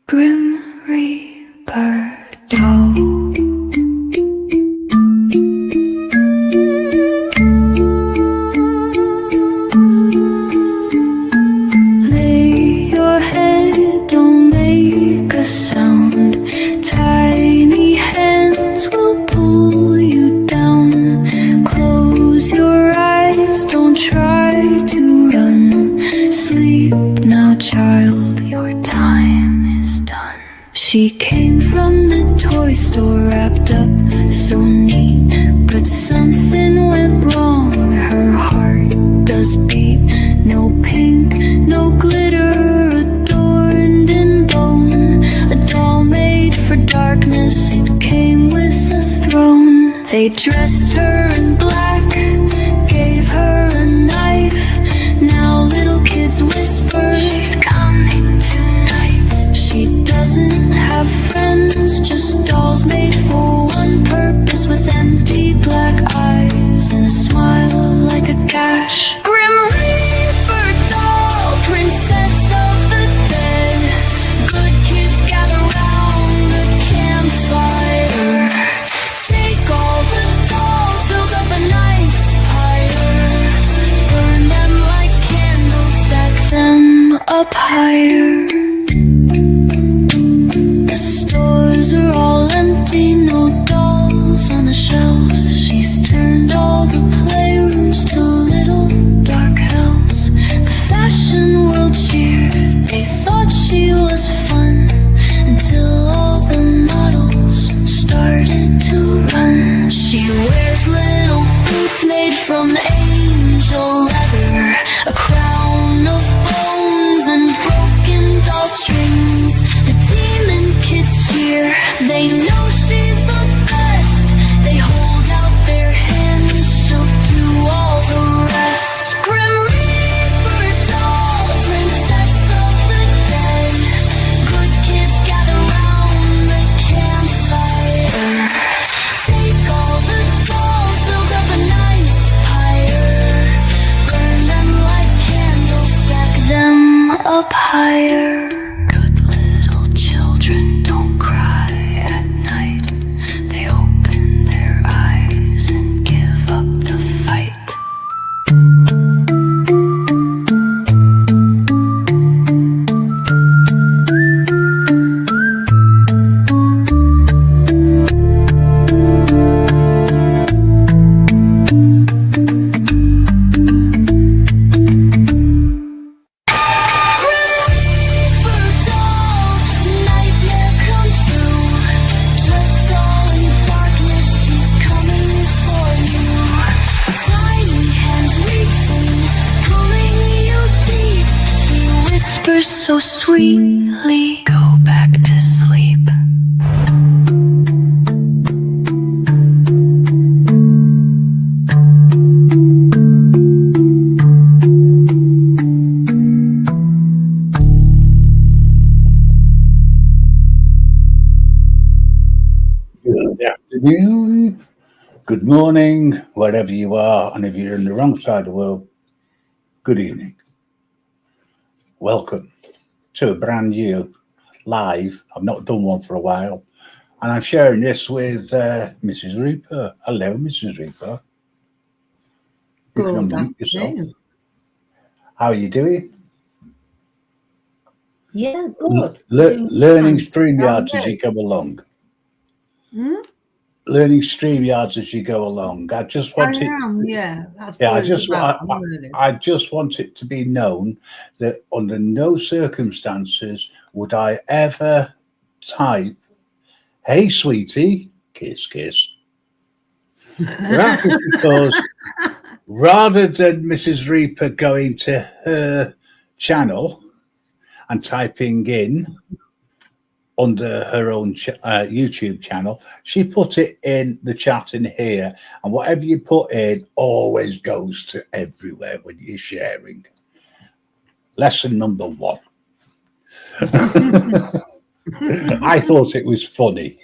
Grim Reaper doll. Lay your head, don't make a sound. Tiny hands will pull you down. Close your eyes, don't try to run. Sleep now, child, your time is done. She came from the toy store wrapped up so neat, but something went wrong. Her heart does beat. No pink, no glitter, adorned in bone. A doll made for darkness, it came with a throne. They dressed her in black, gave her a knife. Now little kids whisper, she's coming tonight. She doesn't have friends, just dolls made for one purpose, with empty black eyes and a smile like a gash. Grim Reaper doll, princess of the dead. Good kids gather round the campfire. Take all the dolls, build up a nice pyre. Burn them like candles, stack them up higher. The stores are all empty, no dolls on the shelves. She's turned all the playrooms to little dark hells. The fashion world cheered, they thought she was fun, until all the models started to run. She wears little boots made from angel leather, a crown of bones and broken doll strings. The demon kids cheer, they know she's the best. They hold out their hands, she'll do all the rest. Grim Reaper doll, princess of the dead. Good kids gather round the campfire. Take all the dolls, build up a nice pyre. Burn them like candles, stack them up higher. Good little children don't cry at night. They open their eyes and give up the fight. Reaper doll, nightmare come true. Dressed all in darkness, she's coming for you. Tiny hands reaching, pulling you deep. She whispers so sweetly, go back to sleep. Good afternoon, good morning, wherever you are, and if you're in the wrong side of the world, good evening. Welcome to a brand new live. I've not done one for a while, and I'm sharing this with Mrs. Reaper. Hello, Mrs. Reaper. You can Good unmute yourself. afternoon. How are you doing? Yeah, good. Learning fine. StreamYards How are as you go along. Hmm? Learning StreamYards as you go along. I just I want it. am, yeah. That's Yeah, what it's about. I'm learning. I just want it to be known that under no circumstances would I ever type, "Hey, sweetie," kiss, kiss. That is because rather than Mrs. Reaper going to her channel and typing in under her own YouTube channel, she put it in the chat in here, and whatever you put in always goes to everywhere when you're sharing. Lesson number 1. I thought it was funny.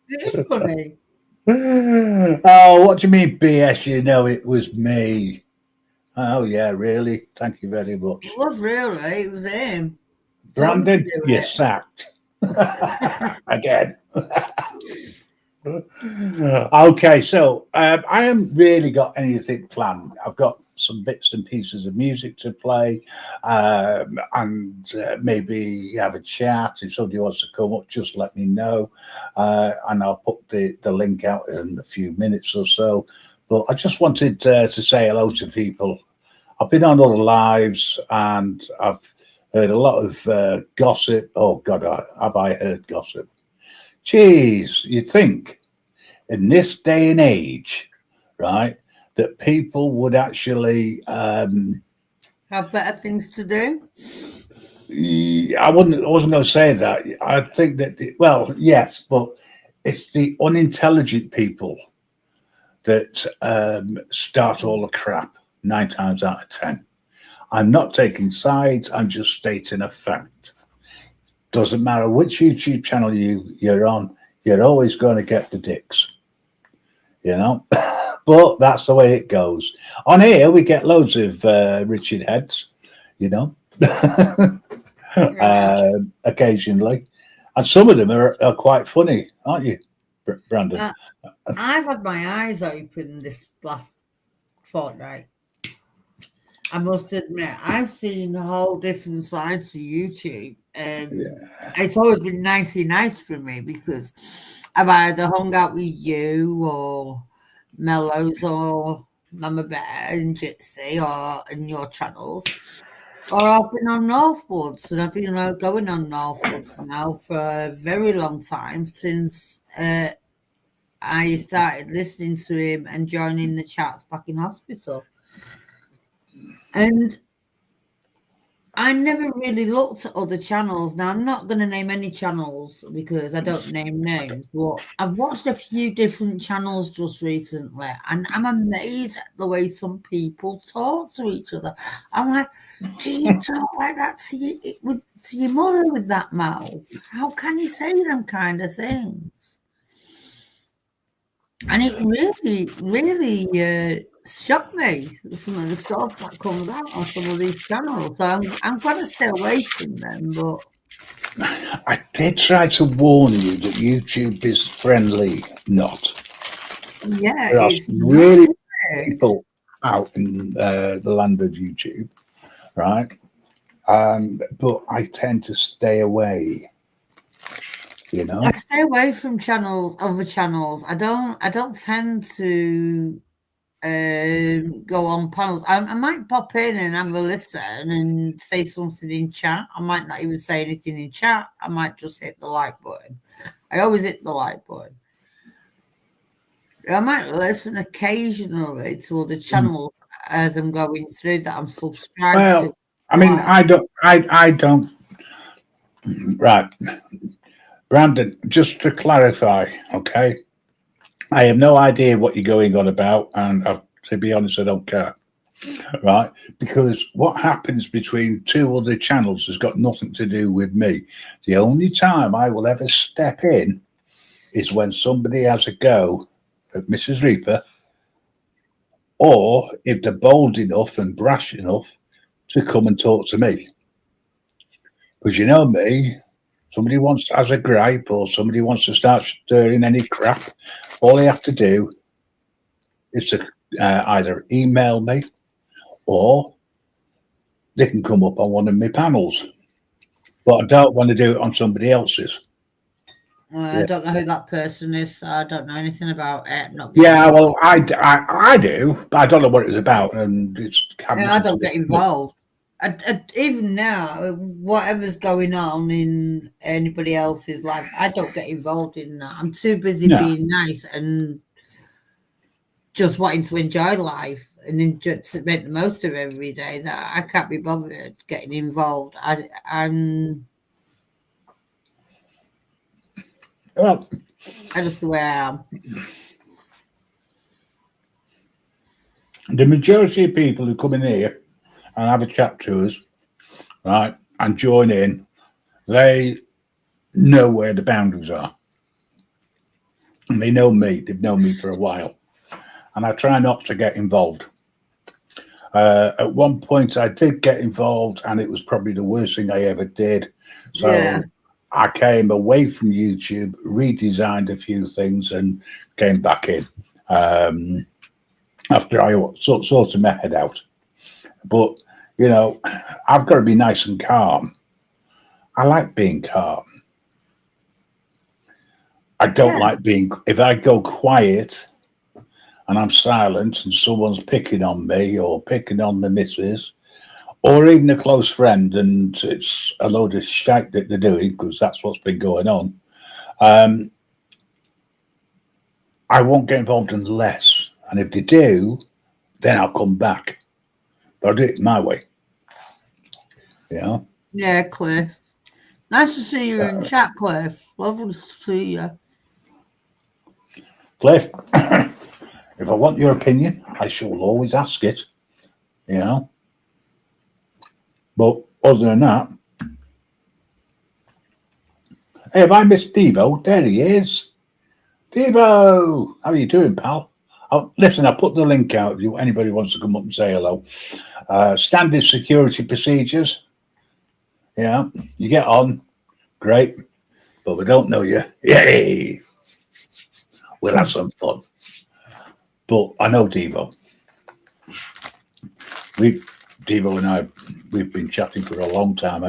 It is funny. Oh, what do you mean BS? You know it was me. Oh yeah, really? Thank you very much. It was really. It was him. Brandon, do you're it. sacked. Again. Okay, so I haven't really got anything planned. I've got some bits and pieces of music to play, and maybe have a chat. If somebody wants to come up, just let me know, and I'll put the link out in a few minutes or so. But I just wanted to say hello to people. I've been on other lives, and I've heard a lot of gossip. Oh God, have I heard gossip? Geez, you'd think in this day and age, right, that people would actually, Have better things to do. I wasn't going to say that. I think that, well, yes, but it's the unintelligent people that start all the crap 9 times out of 10. I'm not taking sides. I'm just stating a fact. Doesn't matter which YouTube channel you're on, you're always going to get the dicks, you know. But that's the way it goes. On here, we get loads of Richard heads, you know, occasionally, and some of them are quite funny, aren't you, Brandon? I've had my eyes open this last fortnight. I must admit, I've seen whole different sides to YouTube. It's always been nicey nice for me because I've either hung out with you or Mellows or Mama Bear and Jitsi or in your channels. Or I've been on Northwoods, and I've been going on Northwoods now for a very long time since I started listening to him and joining the chats back in hospital. And I never really looked at other channels. Now, I'm not going to name any channels because I don't name names, but I've watched a few different channels just recently, and I'm amazed at the way some people talk to each other. I'm like, do you talk like that to your mother with that mouth? How can you say them kind of things? And it really, really shocked me, some of the stuff that comes out on some of these channels. So I'm going to stay away from them. But I did try to warn you that YouTube is friendly, not. yeah, There are it's some really not. people out in the land of YouTube, right? But I tend to stay away. You know, I stay away from other channels. I don't tend to go on panels. I might pop in and have a listen and say something in chat. I might not even say anything in chat. I might just hit the like button. I always hit the like button. I might listen occasionally to other channels as I'm going through that I'm subscribed to. I mean, I don't. Right, Brandon. Just to clarify, okay. I have no idea what you're going on about, and to be honest, I don't care, right? Because what happens between two other channels has got nothing to do with me. The only time I will ever step in is when somebody has a go at Mrs. Reaper, or if they're bold enough and brash enough to come and talk to me. Because you know me, somebody has a gripe or somebody wants to start stirring any crap, all they have to do is to either email me or they can come up on one of my panels. But I don't want to do it on somebody else's. I don't know who that person is, so I don't know anything about it. Well, I do, but I don't know what it's about, and I don't get involved. Even now, whatever's going on in anybody else's life, I don't get involved in that. I'm too busy being nice and just wanting to enjoy life and to make the most of every day that I can't be bothered getting involved. Well, I just the way I am. The majority of people who come in here and have a chat to us, right, and join in, they know where the boundaries are. And they know me. They've known me for a while. And I try not to get involved. At one point, I did get involved, and it was probably the worst thing I ever did. So Yeah. I came away from YouTube, redesigned a few things, and came back in after I sorted my head out. But, you know, I've got to be nice and calm. I like being calm. I don't like being, if I go quiet and I'm silent and someone's picking on me or picking on the missus, or even a close friend, and it's a load of shite that they're doing, because that's what's been going on, I won't get involved unless, and if they do, then I'll come back. But I'll do it my way. You know? Yeah, Cliff. Nice to see you in chat, Cliff. Lovely to see you. Cliff, if I want your opinion, I shall always ask it. You know? But other than that, hey, have I missed Devo? There he is. Devo, how are you doing, pal? Oh, listen, I put the link out if anybody wants to come up and say hello. Standard security procedures. Yeah, you get on, great, but we don't know you. Yay! We'll have some fun. But I know Devo. Devo and I, we've been chatting for a long time.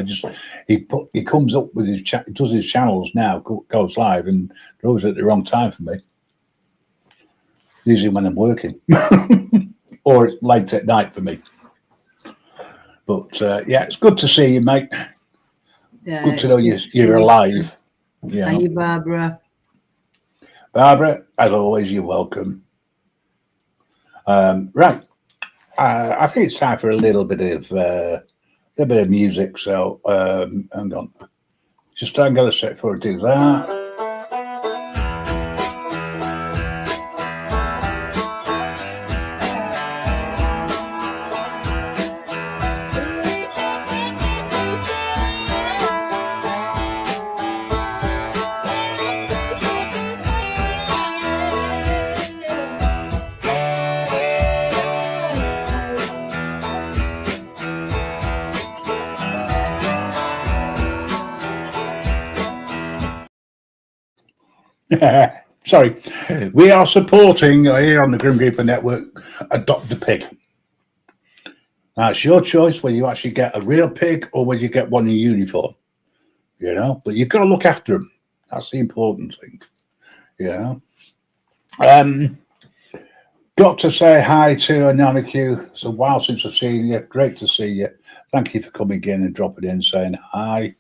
He comes up with his chat, does his channels now, goes live, and they're always at the wrong time for me. Usually when I'm working, or it's late at night for me. But yeah, it's good to see you, mate. Yeah, Good to know you're alive. You Thank know. you, Barbara. Barbara, as always, you're welcome. Right. I think it's time for a little bit of music. So hang on, just hang on a sec before I do that. Sorry, we are supporting here on the Grim Reaper Network Adopt a Pig. Now it's your choice whether you actually get a real pig or whether you get one in uniform. You know, but you've got to look after them. That's the important thing. You know. Got to say hi to Ananiku. It's a while since I've seen you. Great to see you. Thank you for coming in and dropping in, saying hi.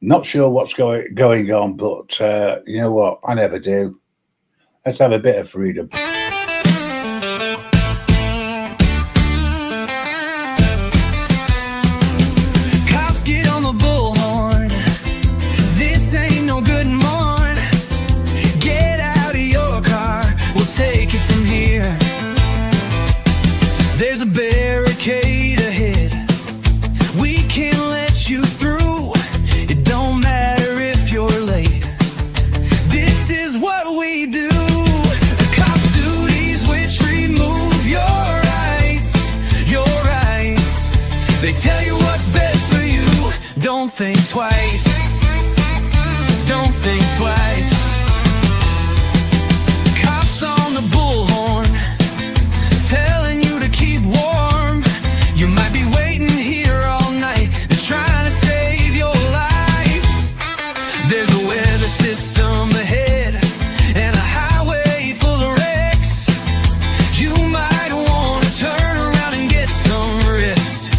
Not sure what's going on, but you know what? I never do. Let's have a bit of freedom. Cops get on the bullhorn. This ain't no good morn. Get out of your car. We'll take it from here. There's a barricade ahead. We can't let you through. It don't matter if you're late. This is what we do. Cop duties which remove your rights. Your rights. They tell you what's best for you. Don't think twice. Don't think twice. Cops on the bullhorn, telling you to keep warm. You might be waiting here all night. They're trying to save your life. There's a weather system ahead and a highway full of wrecks. You might want to turn around and get some rest.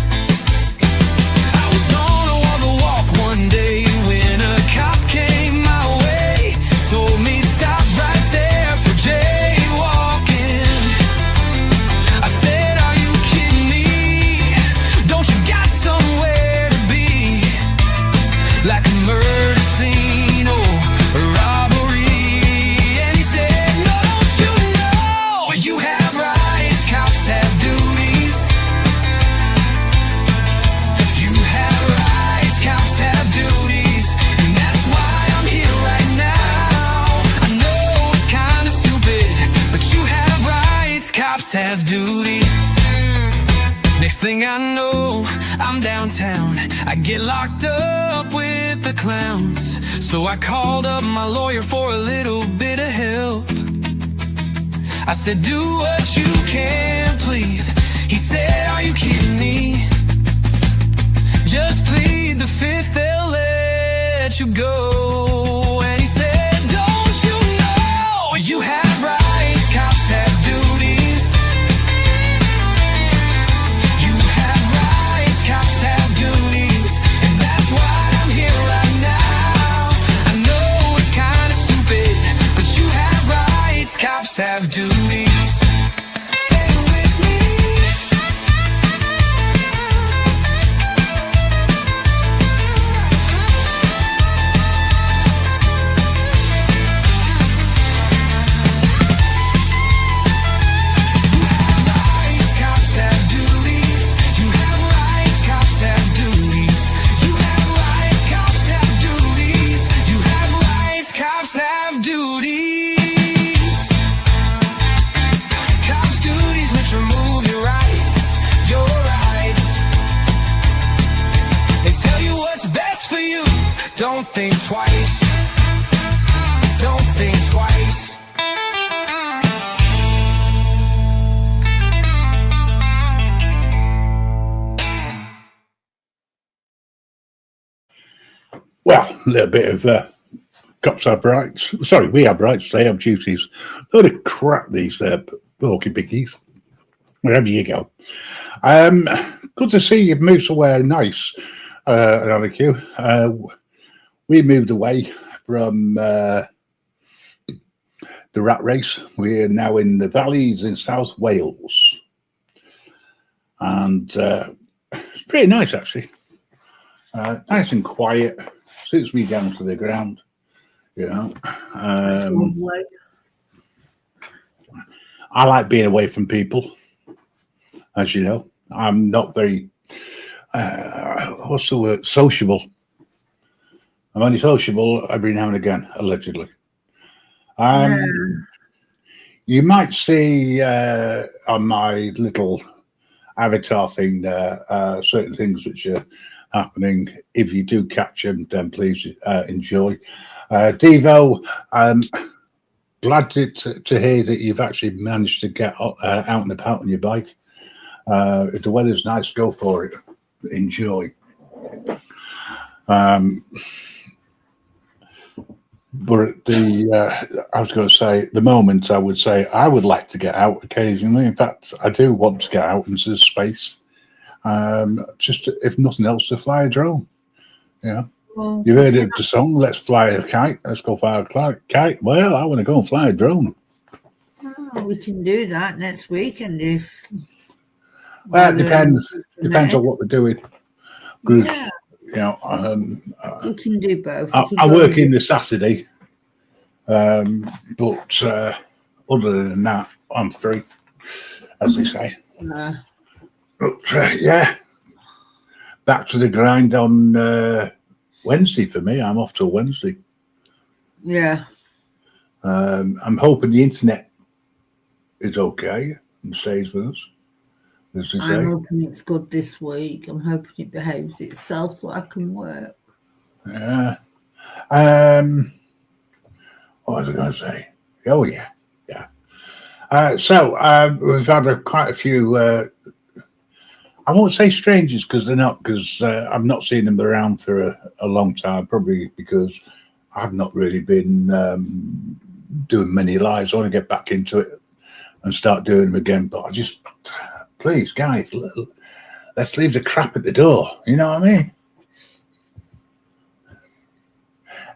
I was on the walk one day when a cop came my way. Told me stop right there for jaywalking. I said, are you kidding me? Don't you got somewhere to be? Like a murder scene or a robbery. And he said, no, don't you know? You have rights, cops have duties. You have rights, cops have duties. And that's why I'm here right now. I know it's kind of stupid, but you have rights, cops have duties. Next thing I know, I'm downtown, I get locked up with the clowns. So I called up my lawyer for a little bit of help. I said, do what you can, please. He said, are you kidding me? Just plead the fifth, they'll let you go. And he said, don't you know you have rights, cops have duties. You have rights, cops have duties. And that's why I'm here right now. I know it's kind of stupid, but you have rights, cops have duties. Say it with me. Don't think twice. Don't think twice. Well, a little bit of cops have rights. Sorry, we have rights. They have duties. Load of crap, these porky pickies. Wherever you go. Good to see you've moved somewhere nice, Q. We moved away from the rat race. We're now in the valleys in South Wales. And it's pretty nice, actually. Nice and quiet. Suits me down to the ground, you know. I like being away from people, as you know. I'm not very, what's the word, sociable. I'm only sociable every now and again, allegedly. You might see on my little avatar thing there certain things which are happening. If you do catch them, then please enjoy. Devo, glad to hear that you've actually managed to get out and about on your bike. If the weather's nice, go for it. Enjoy. But I was going to say, at the moment, I would say I would like to get out occasionally. In fact, I do want to get out into space. Just, if nothing else, to fly a drone. Yeah. Well, you heard of the song, let's fly a kite. Let's go fly a kite. Well, I want to go and fly a drone. Oh, we can do that next weekend if... Well, it depends. Depends on what they're doing. Yeah. You know, we can do both. I work in the Saturday, but other than that, I'm free, as they say. But yeah, back to the grind on Wednesday for me. I'm off till Wednesday. Yeah. I'm hoping the internet is okay and stays with us. I'm hoping it's good this week. I'm hoping it behaves itself so I can work. Yeah. What was I going to say? Oh, yeah. Yeah. So we've had quite a few, I won't say strangers because they're not, because I've not seen them around for a long time, probably because I've not really been doing many lives. I want to get back into it and start doing them again, but I just... Please, guys, let's leave the crap at the door. You know what I mean?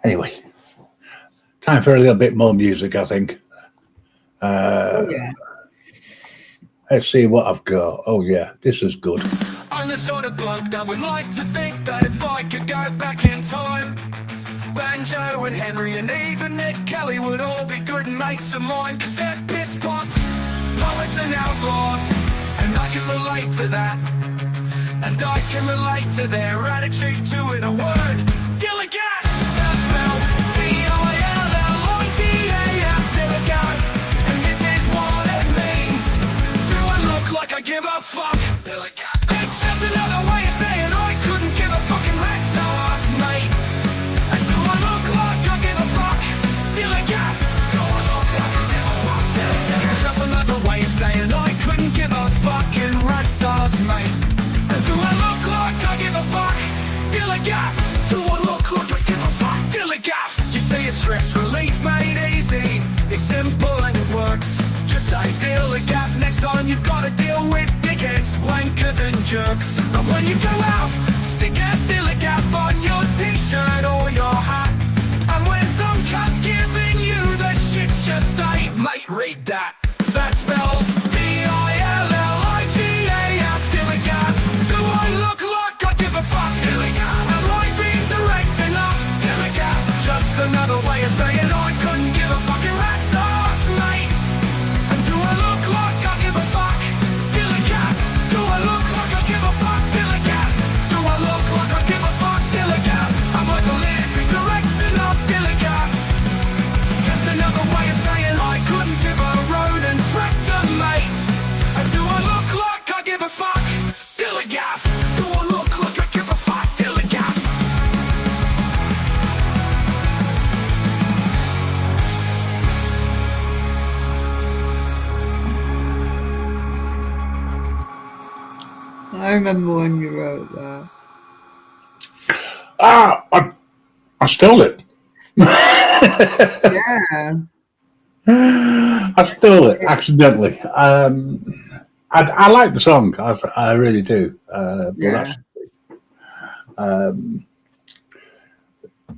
Anyway, time for a little bit more music, I think. Yeah. Let's see what I've got. Oh, yeah, this is good. I'm the sort of bloke that would like to think that if I could go back in time, Banjo and Henry and even Nick Kelly would all be good mates of mine, cause they're piss pots, poets and outlaws. And I can relate to that, and I can relate to their attitude to it. A word, Gilligan. That's spelled D-I-L-L-I-G-A-S, Gilligan. And this is what it means. Do I look like I give a fuck? Gilligan. It's just another way of saying Do I look like I give a fuck? Dilly gaff. You say it's stress relief made easy. It's simple and it works. Just say dilly gaff. Next time you've got to deal with dickheads, wankers and jerks. And when you go out, stick a dilly gaff on your t-shirt or your hat. And when some cunt's giving you the shit, just say, mate, read that. That spells D-I-L-L-I-G-A-F, dilly gaff. Do I look like I give a fuck? Dilly gaff. Am I being direct enough? Dilly gaff. Just another way of saying I couldn't give a fucking rat's ass, mate. And do I look like I give a fuck? Dilly gaff. Do I look like I give a fuck? Dilly gaff. Do I look like I give a fuck? Dilly gaff. Am I politically direct enough? Dilly gaff. Just another way of saying I couldn't give a road and tractor, mate. And do I look like I give a fuck? Dilly gaff. Do I look like I give a fuck? Dilly gaff. I remember when you wrote that. I stole it. Yeah. I stole it accidentally. I like the song. I really do. Yeah.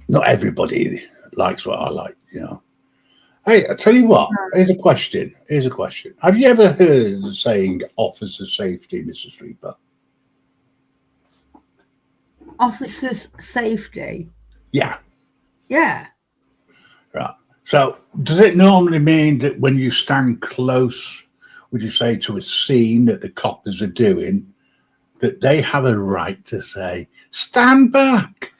Not everybody likes what I like, you know. Hey, I tell you what. Here's a question. Have you ever heard the saying "officer safety," Mrs. Reaper? Officers' safety. Yeah. Yeah. Right. So, does it normally mean that when you stand close, would you say, to a scene that the coppers are doing, that they have a right to say, "Stand back,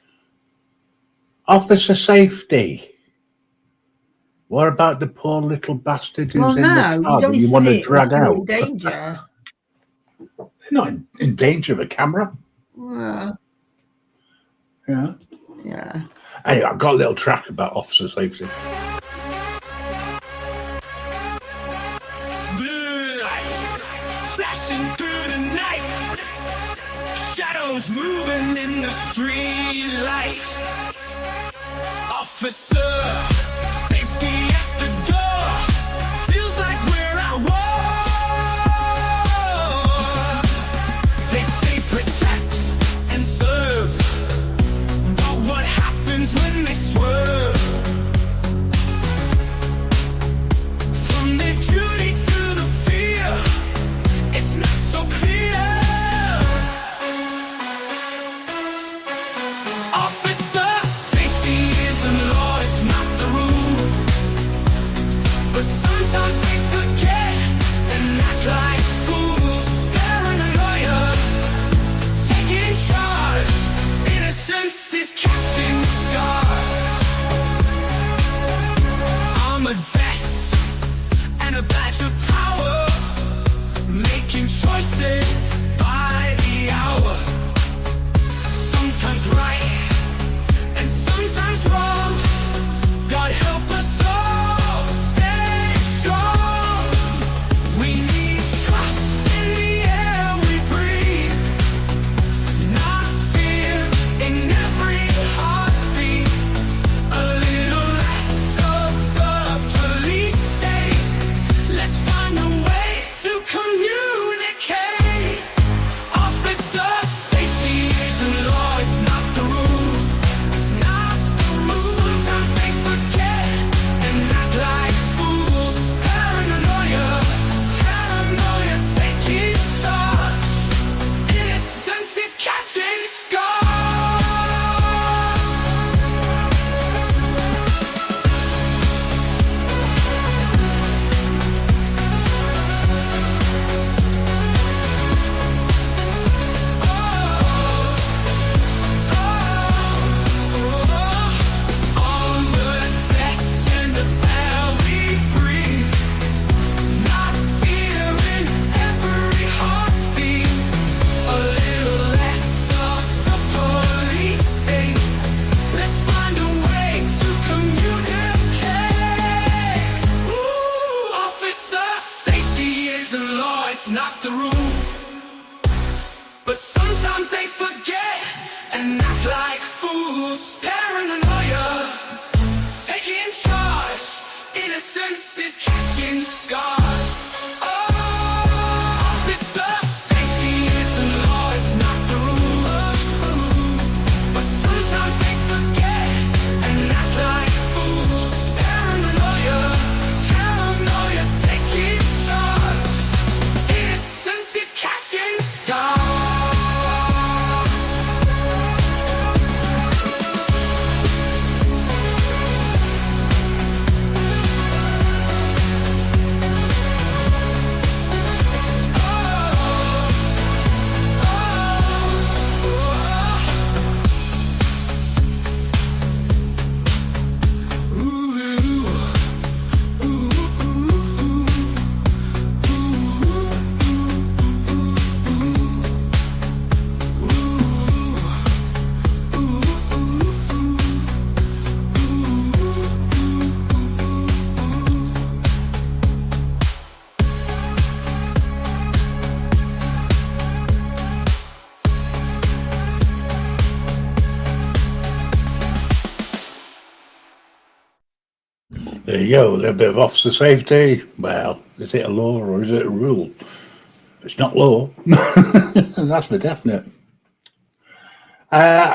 officer safety"? What about the poor little bastard who's in the car that you want to drag out? In danger. They're not in danger of a camera. Well, Yeah. yeah. Anyway, I've got a little track about officer safety. Blue lights flashing through the night, shadows moving in the street light. Officer, safety at the door, feels like we're at war. They say protect and serve, but what happens when they swerve? From their duty to the fear, it's not so clear. Officer, safety isn't law, it's not the rule. But sometimes they forget and act like fools. They're in a lawyer, taking charge. Innocence is casting scars. Armored vests and a badge of power, making choices by the hour. Sometimes right and sometimes wrong. God help us all stay strong. We need trust in the air we breathe, not fear in every heartbeat. A little less of the police state. Let's find a way to communicate. Officer, safety isn't law, it's not the rule. It's not the rule. But sometimes they forget and act like fools. Paranoia, taking charge. Innocence is catching scars. Armored vests and the air we breathe, not fear in every heartbeat. A little less of the police state. Let's find a way to communicate. Ooh, officer, safety isn't law, it's not the rule. But sometimes they forget and act like fools. There you go, a little bit of officer safety. Well, is it a law or is it a rule? It's not law. That's for definite.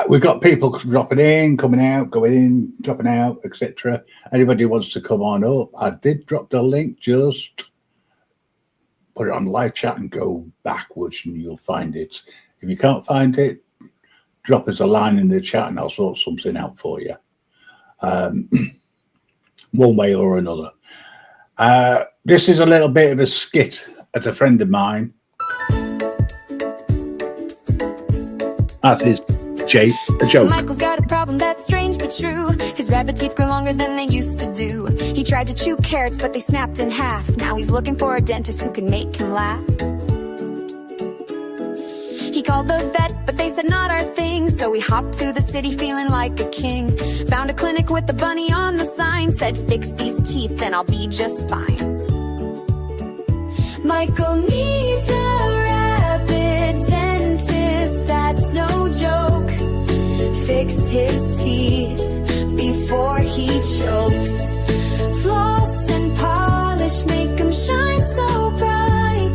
We've got people dropping in, coming out, going in, dropping out, etc. Anybody who wants to come on up, I did drop the link. Just put it on live chat and go backwards and you'll find it. If you can't find it, drop us a line in the chat and I'll sort something out for you. One way or another. This is a little bit of a skit at a friend of mine. That is a joke. Michael's got a problem that's strange but true. His rabbit teeth grow longer than they used to do. He tried to chew carrots but they snapped in half. Now he's looking for a dentist who can make him laugh. He called the vet but they said not our thing. So he hopped to the city feeling like a king. Found a clinic with a bunny on the sign. Said fix these teeth and I'll be just fine. Michael needs a rabbit dentist, that's no joke. Fix his teeth before he chokes. Floss and polish make him shine so bright.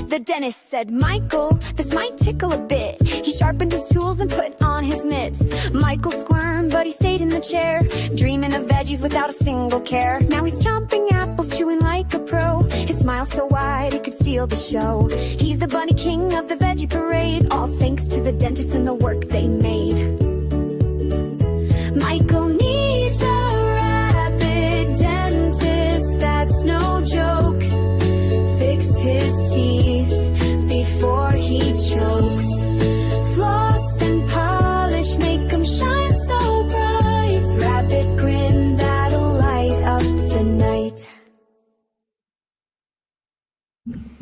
The dentist said, Michael, this might tickle a bit. He sharpened his tools and put on his mitts. Michael squirmed, but he stayed in the chair, dreaming of veggies without a single care. Now he's chomping apples, chewing like a pro. His smile so wide, it could steal the show. He's the bunny king of the veggie parade, all thanks to the dentist and the work they made. Michael needs a rabbit dentist, that's no joke. Fix his teeth before he chokes. Floss and polish make him shine so bright. Rabbit grin that'll light up the night.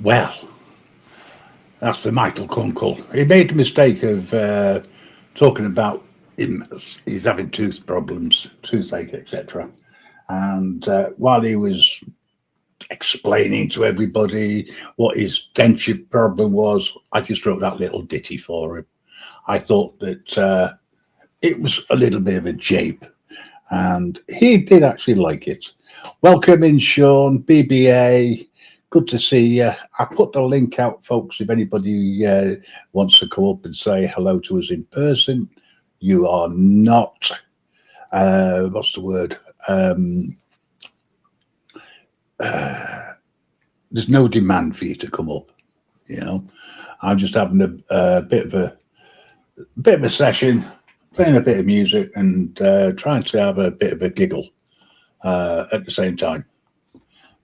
Well, that's for Michael Kunkel. He made the mistake of talking about him. He's having tooth problems, toothache, etc. And while he was explaining to everybody what his denture problem was, I just wrote that little ditty for him. I thought that it was a little bit of a jape, and he did actually like it. Welcome in, Sean, BBA. Good to see you. I put the link out, folks, if anybody wants to come up and say hello to us in person. You are not, what's the word? There's no demand for you to come up. You know, I'm just having a bit of a session, playing a bit of music and trying to have a bit of a giggle at the same time.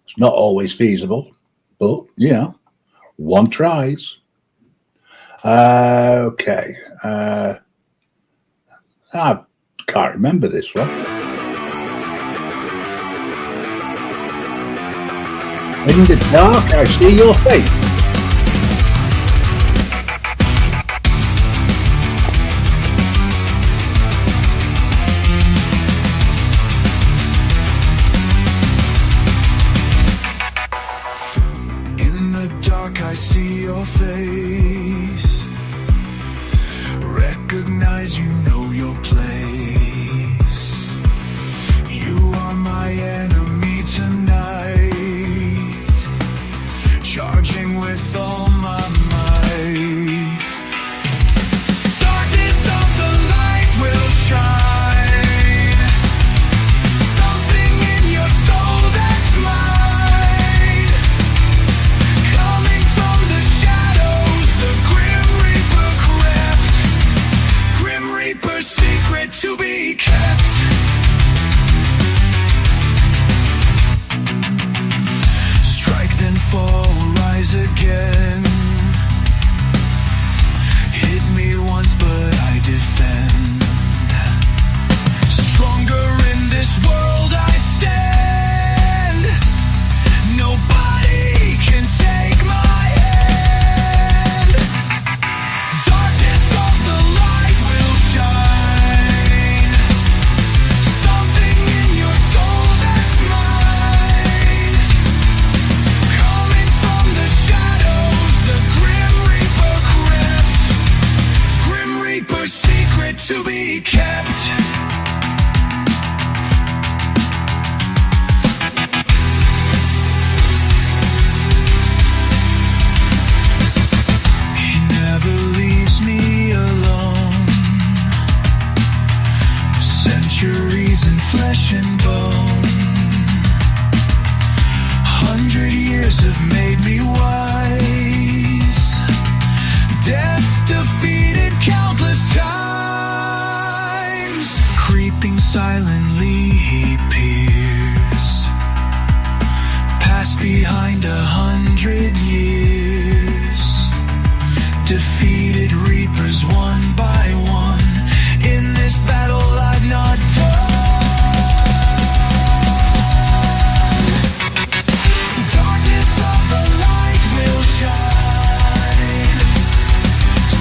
It's not always feasible, but you know, one tries. Okay. I can't remember this one. In the dark, I see your face. In the dark, I see your face. Recognize you know your place. You are my enemy tonight. Charging with all my might. Darkness of the light will shine. Something in your soul that's mine. Coming from the shadows, the Grim Reaper crept. Grim Reaper's secret to be kept. Strike then fall, rise again. Hit me once but I defend. Stronger in this world I stand. Nobody can take my hand. Darkness of the light will shine. Something in your soul that's mine. Coming from the shadows, the Grim Reaper crept. Grim Reaper's secret to be kept. and bone. 100 years have made me wise. Death defeated countless times. Creeping silently he peers, past behind 100 years. Defeated reapers one by one. In this battle I've not done. Darkness of the light will shine.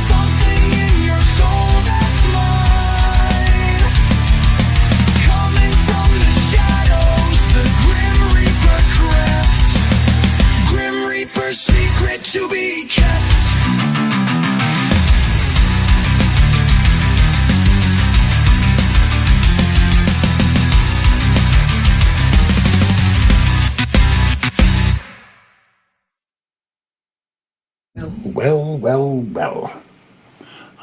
Something in your soul that's mine. Coming from the shadows, the Grim Reaper crept. Grim Reaper's secret to be kept. Well, well, well.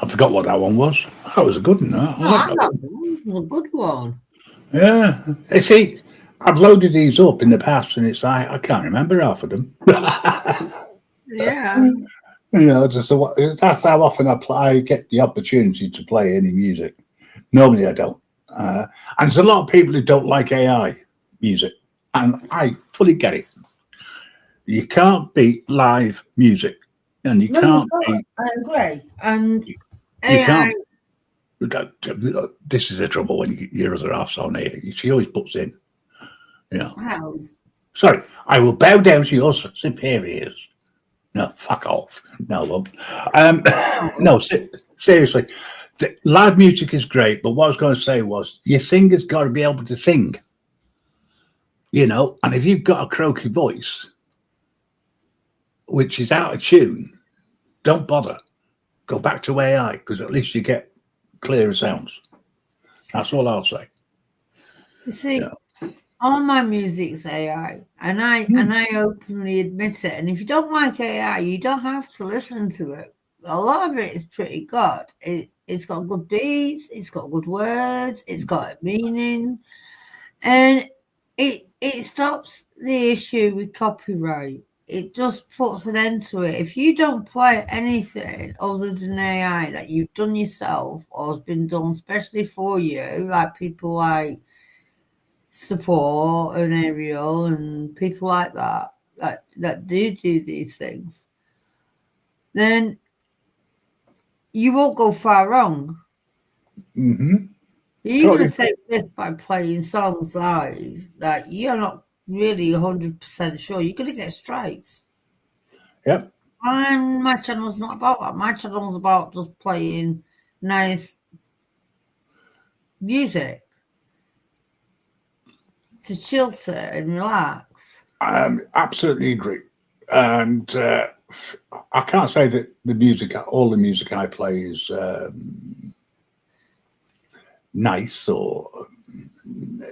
I forgot what that one was. That was a good one. I like that one. It was a good one. Yeah. You see, I've loaded these up in the past and it's like, I can't remember half of them. Yeah. You know, that's how often I get the opportunity to play any music. Normally I don't. And there's a lot of people who don't like AI music. And I fully get it. You can't beat live music. And you can't beat... I agree. And You AI, can't. This is the trouble when you get your other half's on here. She always puts in, you know. how? Sorry, I will bow down to your superiors. No, fuck off. No, love. No, seriously. The live music is great, but what I was going to say was your singer's got to be able to sing. You know, and if you've got a croaky voice, which is out of tune, don't bother. Go back to AI, because at least you get clearer sounds. That's all I'll say. You see, Yeah. all my music's AI, and I openly admit it. And if you don't like AI, you don't have to listen to it. A lot of it is pretty good. It's got good beats, it's got good words, it's got a meaning, and it stops the issue with copyright. It just puts an end to it. If you don't play anything other than AI that you've done yourself or has been done especially for you, like people like Support and Ariel and people like that do these things, then you won't go far wrong. Mm-hmm. You're going Totally. to take this by playing songs live that you're not really 100% sure. You're going to get strikes. Yep. And my channel's not about that. My channel's about just playing nice music to chill to and relax. I absolutely agree. And I can't say that all the music I play is nice or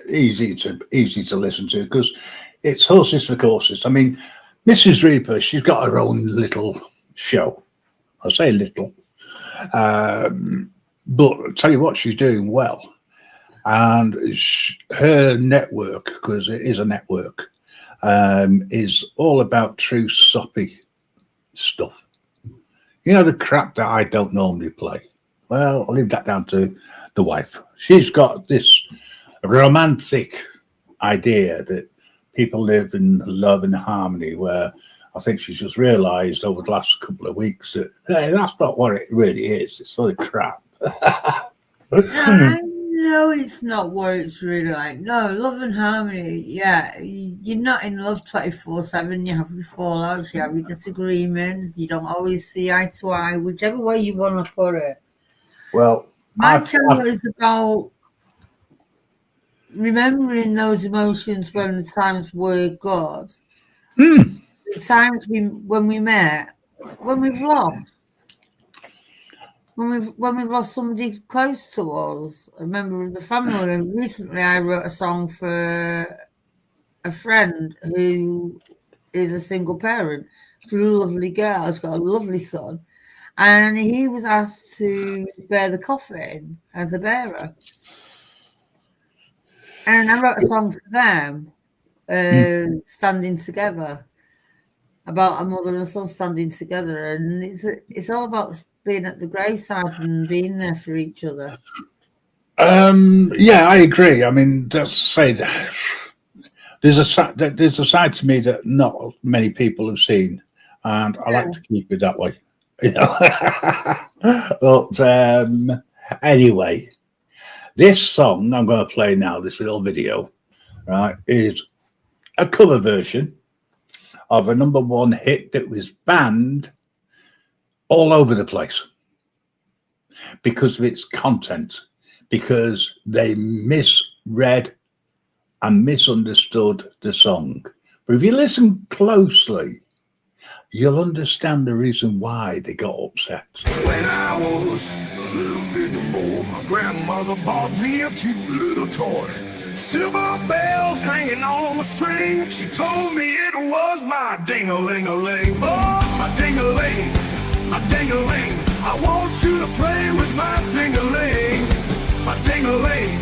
easy to listen to, because it's horses for courses. I mean, Mrs. Reaper, she's got her own little show. I say little, but I'll tell you what, she's doing well. And her network, because it is a network, is all true true soppy stuff. You know, the crap that I don't normally play. Well, I'll leave that down to the wife. She's got this romantic idea that people live in love and harmony, where I think she's just realised over the last couple of weeks that hey, that's not what it really is. It's all crap. No, it's not what it's really like. No, love and harmony. Yeah, you're not in love 24/7. You have your fallouts, you have your disagreements. You don't always see eye to eye, whichever way you want to put it. Well, My channel is about remembering those emotions when the times were good, the times when we met, when we've lost. When we've lost somebody close to us, a member of the family. And recently I wrote a song for a friend who is a single parent. She's a lovely girl, she's got a lovely son. And he was asked to bear the coffin as a bearer. And I wrote a song for them, standing together, about a mother and son standing together, and it's all about being at the graveside and being there for each other. Yeah, I agree. I mean, that's say that there's a side to me that not many people have seen, and I like to keep it that way. You know? But anyway, this song I'm going to play now, this little video, right, is a cover version of a #1 hit that was banned all over the place because of its content, because they misread and misunderstood the song. But if you listen closely, you'll understand the reason why they got upset. When I was a little bitty boy, my grandmother bought me a cute little toy. Silver bells hanging on a string. She told me it was my ding-a-ling-a-ling. Oh, my ding-a-ling, my ding-a-ling. I want you to play with my ding-a-ling. My ding-a-ling,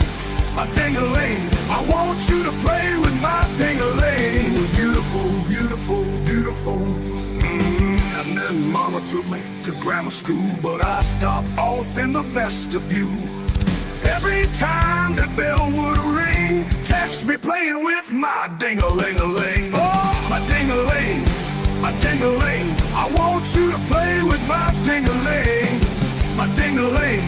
my ding-a-ling. I want you to play with my ding-a-ling. Beautiful, beautiful, beautiful. And then Mama took me to grammar school, but I stopped off in the vestibule. Every time the bell would ring, catch me playing with my ding-a-ling-a-ling. Oh, my ding-a-ling, my ding-a-ling. I want you to play with my ding-a-ling. My ding-a-ling,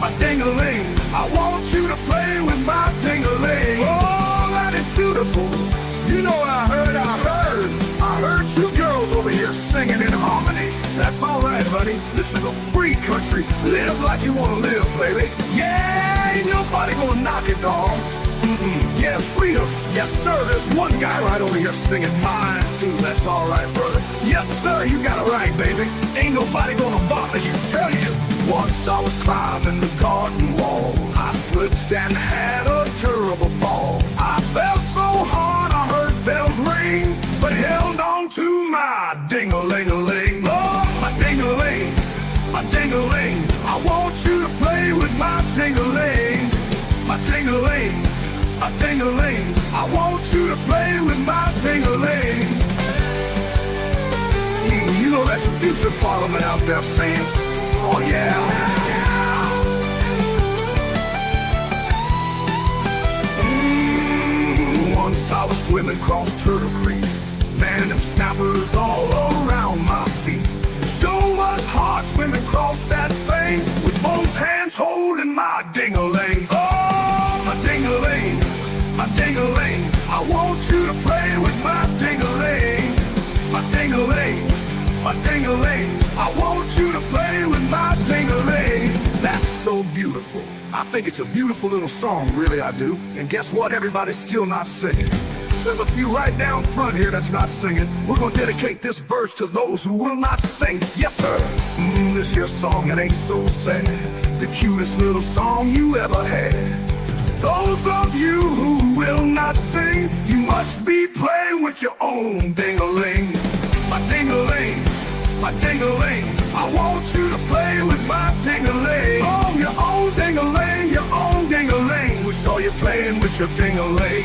my ding-a-ling. I want you to play with my ding-a-ling. Oh, that is beautiful. You know what I heard? I heard two girls over here singing in harmony. That's all right, buddy. This is a free country. Live like you want to live, baby. Yeah, ain't nobody gonna knock it, dog. Yeah, freedom. Yes, sir. There's one guy right over here singing mine, too. That's all right, brother. Yes, sir. You got it right, baby. Ain't nobody gonna bother you. Tell you. Once I was climbing the garden wall. I slipped and had a terrible fall. I fell so hard I heard bells ring, but held on to my ding-a-ling-a-ling. Oh, my ding-a-ling, my ding-a-ling. I want you to play with my ding-a-ling. My ding-a-ling, my ding-a-ling. I want you to play with my ding-a-ling. You know that's the future parliament out there saying, oh yeah. Once I was swimming across Turtle Creek. Man, them snappers all around my feet. Sure was hard swimming across that thing with both hands holding my ding-a-ling. Oh, my ding-a-ling, my ding-a-ling. I want you to play with my ding-a-ling. My ding-a-ling, my ding-a-ling. I want you to play with my ding-a-ling. That's so beautiful. I think it's a beautiful little song, really I do. And guess what? Everybody's still not singing. There's a few right down front here that's not singing. We're gonna dedicate this verse to those who will not sing. Yes, sir. This here song, it ain't so sad. The cutest little song you ever had. Those of you who will not sing, you must be playing with your own ding-a-ling. My ding-a-ling, my ding-a-ling. I want you to play with my ding-a-ling. Oh, your own ding-a-ling, your own ding-a-ling. We saw you playing with your ding-a-ling.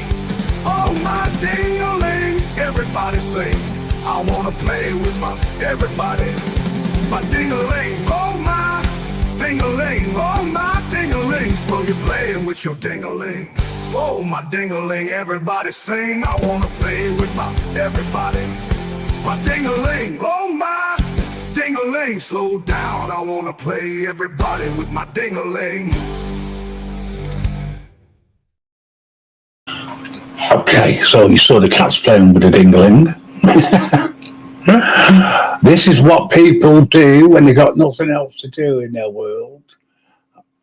Oh, my ding-a-ling. Everybody sing. I wanna play with my everybody. My ding-a-ling. Oh, my ding-a-ling. Oh, my ding-a-ling. So you're playing with your ding-a-ling. Oh, my ding-a-ling. Everybody sing. I wanna play with my everybody. My ding-a-ling. Oh, my ding-a-ling. Slow down. I wanna play everybody with my ding-a-ling. Okay, so you saw the cats playing with a ding-a-ling. This is what people do when they got nothing else to do in their world.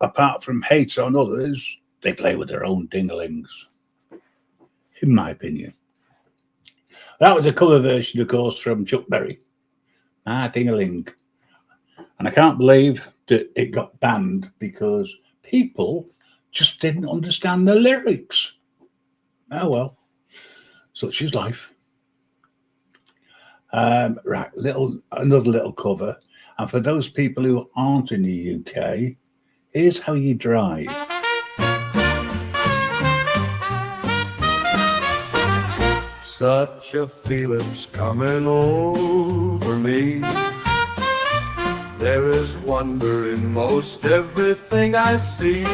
Apart from hate on others, they play with their own ding-a-lings. In my opinion. That was a cover version, of course, from Chuck Berry. Ding-a-ling. And I can't believe that it got banned because people just didn't understand the lyrics. Oh well, such is life. Right, another little cover. And for those people who aren't in the UK, here's how you drive. Such a feeling's coming over me. There is wonder in most everything I see.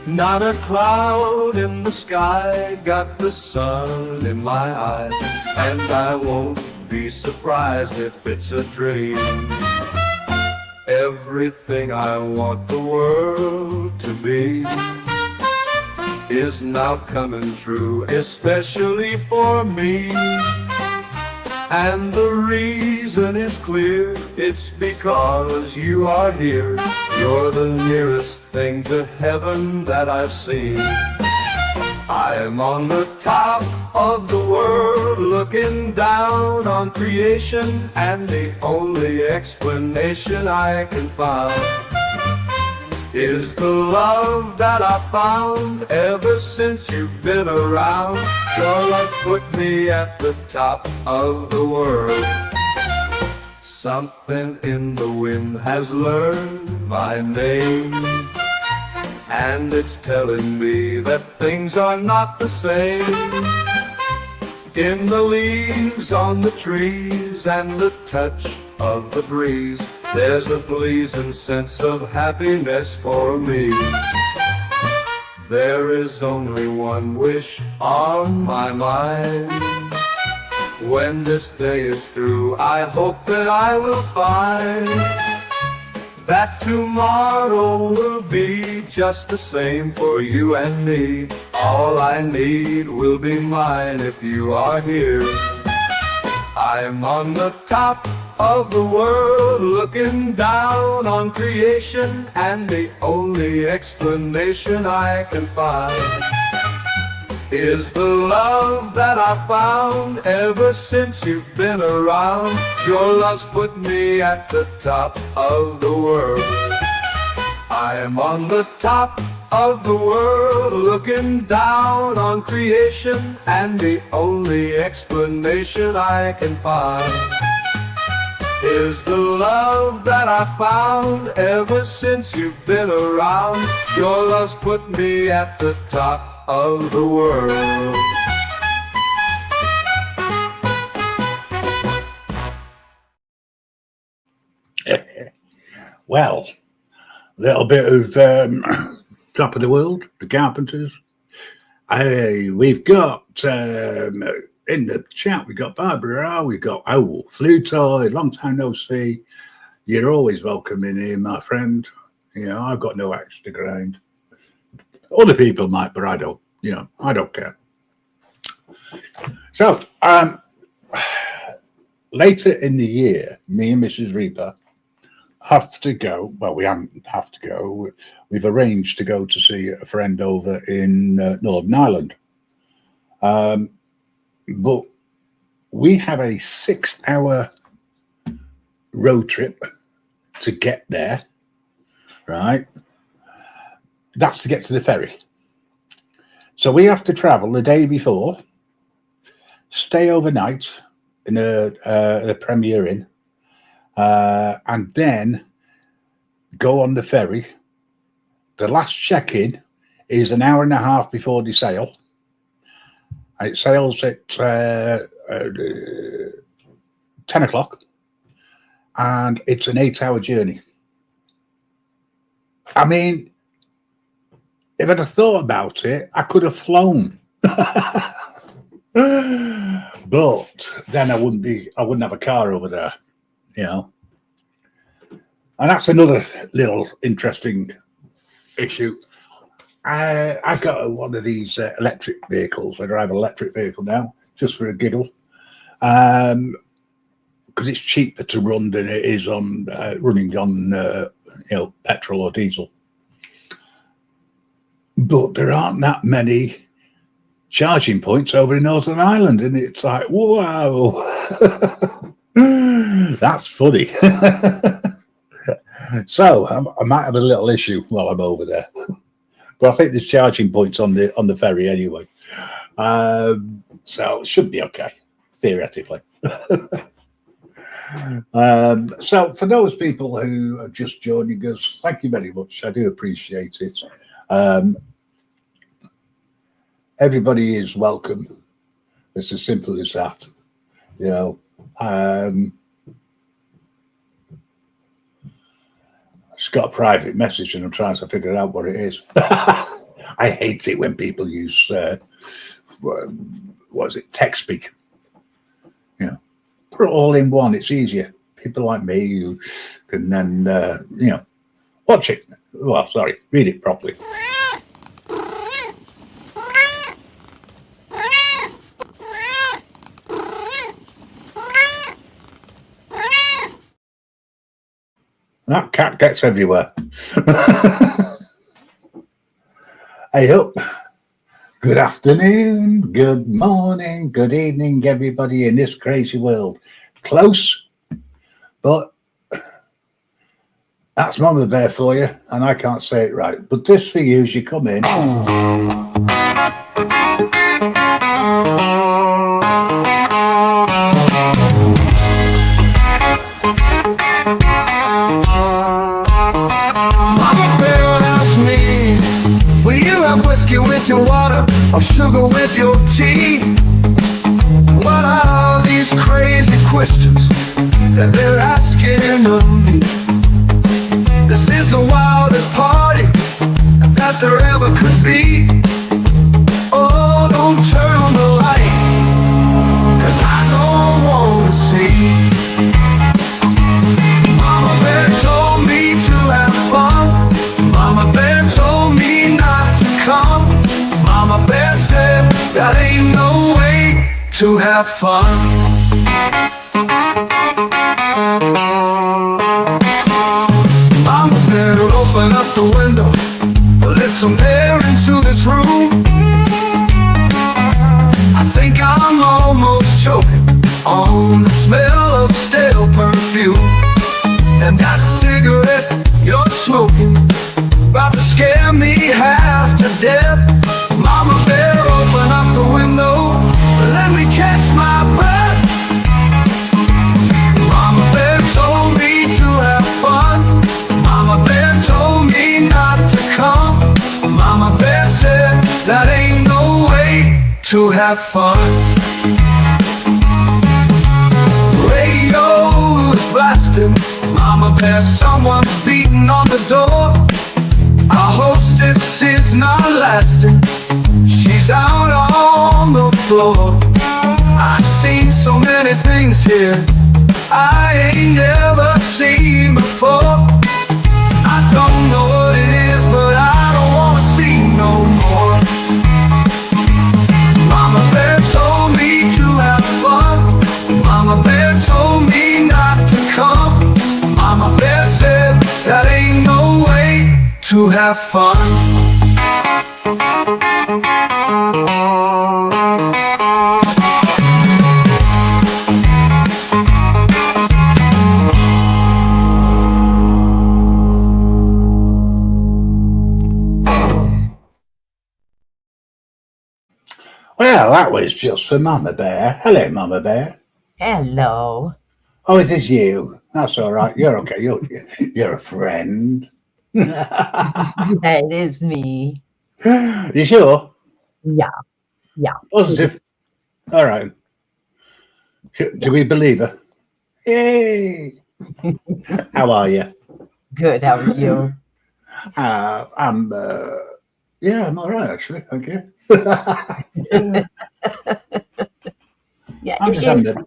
Not a cloud in the sky, got the sun in my eyes, and I won't be surprised if it's a dream. Everything I want the world to be is now coming true, especially for me. And the reason is clear, it's because you are here. You're the nearest thing to heaven that I've seen. I am on the top of the world, looking down on creation, and the only explanation I can find is the love that I found ever since you've been around. Your love's put me at the top of the world. Something in the wind has learned my name, and it's telling me that things are not the same. In the leaves on the trees and the touch of the breeze, there's a pleasing sense of happiness for me. There is only one wish on my mind. When this day is through, I hope that I will find that tomorrow will be just the same for you and me. All I need will be mine if you are here. I'm on the top of the world, looking down on creation, and the only explanation I can find is the love that I found ever since you've been around. Your love's put me at the top of the world. I am on the top of the world, looking down on creation, and the only explanation I can find is the love that I found ever since you've been around. Your love's put me at the top of the world. Well, a little bit of top of the world, the Carpenters. We've got in the chat, we've got Barbara, we've got Flutoid, long time no see. You're always welcome in here, my friend. You know, I've got no axe to grind. Other people might, but I don't. You know, I don't care. So, later in the year, me and Mrs. Reaper have to go. Well, we haven't have to go. We've arranged to go to see a friend over in Northern Ireland. But we have a 6-hour road trip to get there, right? That's to get to the ferry. So we have to travel the day before, stay overnight in a Premier Inn, and then go on the ferry. The last check-in is an hour and a half before they sail. And it sails at 10 o'clock, and it's an 8-hour journey. I mean, if I'd have thought about it, I could have flown. But then I wouldn't have a car over there, you know. And that's another little interesting issue. I've got one of these electric vehicles. I drive an electric vehicle now, just for a giggle, because it's cheaper to run than it is on running on petrol or diesel. But there aren't that many charging points over in Northern Ireland, and it's like, wow, that's funny. So I might have a little issue while I'm over there. But I think there's charging points on the ferry anyway, so it should be okay theoretically. So for those people who are just joining us, thank you very much. I do appreciate it. Everybody is welcome. It's as simple as that. You know, it's got a private message and I'm trying to figure out what it is. I hate it when people use, what is it, text speak. You know, put it all in one. It's easier. People like me who can then, you know, watch it. Well, sorry, read it properly. That cat gets everywhere. Hey up. Good afternoon, good morning, good evening, everybody in this crazy world. Close, but that's Mama Bear for you, and I can't say it right. But this for you as you come in. Whiskey with your water or sugar with your tea? What are these crazy questions that they're asking of me? This is the wildest party that there ever could be. Oh, don't turn on the light, 'cause I don't wanna see. Mama Bear told me to have fun. Mama Bear told me not to come. Mama Bear said that ain't no way to have fun. Mama Bear open up the window, let some air into this room. I think I'm almost choking on the smell of stale perfume. And that cigarette you're smoking about to scare me half to death. Mama Bear, open up the window, let me catch my breath. Mama Bear told me to have fun. Mama Bear told me not to come. Mama Bear said that ain't no way to have fun. Radio is blasting. Mama Bear, someone's beating on the door. Our hostess is not lasting. She's out on the floor. I've seen so many things here I ain't never seen before. I don't know what it is, but I don't wanna see no more. Mama Bear told me to have fun. Mama Bear told me not to come. Mama Bear said that ain't no way to have fun. Well, that was just for Mama Bear. Hello, Mama Bear. Hello. Oh, it is you. That's all right. You're okay. You're a friend. Yeah, it is me. You sure? Yeah. Positive. All right. Do we believe her? Yay! How are you? Good. How are you? I'm. Yeah, I'm all right actually. Thank you. Yeah. I'm just having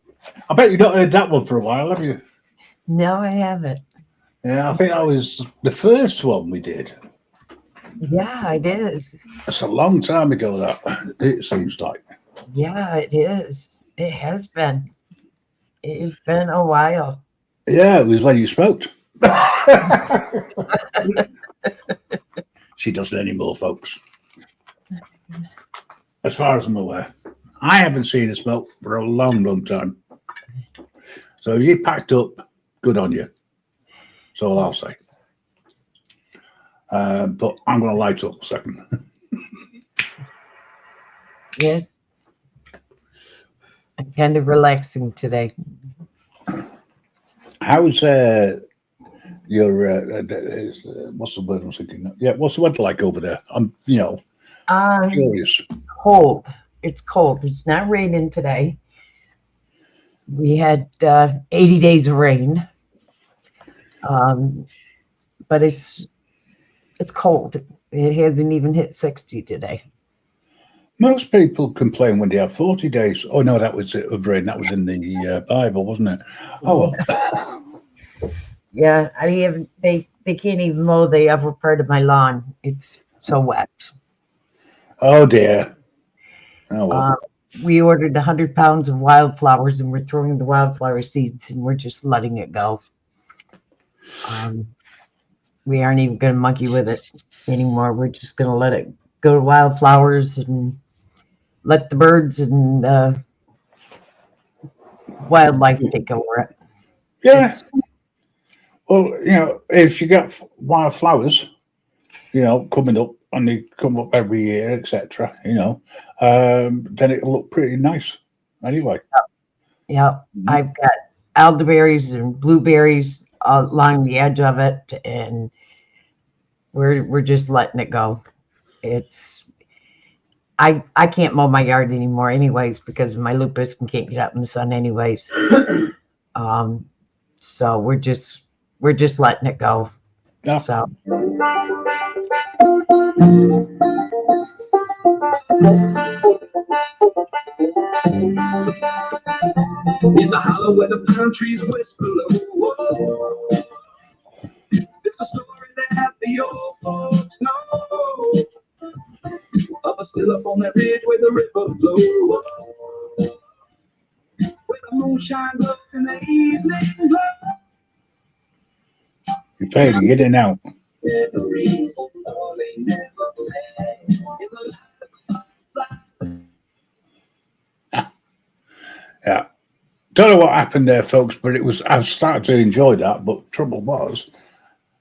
I bet you've not heard that one for a while, have you? No, I haven't. Yeah, I think that was the first one we did. Yeah, it is. It's a long time ago, that it seems like. Yeah, it is. It has been. It has been a while. Yeah, it was when you smoked. She doesn't anymore, folks. As far as I'm aware. I haven't seen her smoke for a long, long time. So if you packed up, good on you. That's all I'll say. But I'm going to light up a second. Yes. I'm kind of relaxing today. How's your what's the word I'm thinking? Yeah, what's the weather like over there? I'm curious. Cold. it's cold. It's not raining today. We had 80 days of rain, but it's cold. It hasn't even hit 60 today. Most people complain when they have 40 days. Oh no, that was of rain. That was in the Bible, wasn't it? Oh, well. Yeah, they can't even mow the upper part of my lawn. It's so wet. Oh dear. Oh well. We ordered 100 pounds of wildflowers, and we're throwing the wildflower seeds, and we're just letting it go. We aren't even going to monkey with it anymore. We're just going to let it go to wildflowers and let the birds and wildlife take over it. Yeah. Well, if you get wildflowers, coming up, and they come up every year, etc., then it'll look pretty nice anyway. Yeah. I've got elderberries and blueberries along the edge of it, and we're just letting it go. I can't mow my yard anymore anyways because of my lupus and can't get out in the sun anyways. So we're just letting it go. Yeah. So in the hollow where the palm trees whisper low. Whoa. It's a story that the old folks know of a still up on that ridge where the river flows, where the moonshine glows in the evening glow. You're fading in and out. Memories, oh, they never fade in the light of the Yeah. Don't know what happened there, folks, but I started to enjoy that, but trouble was,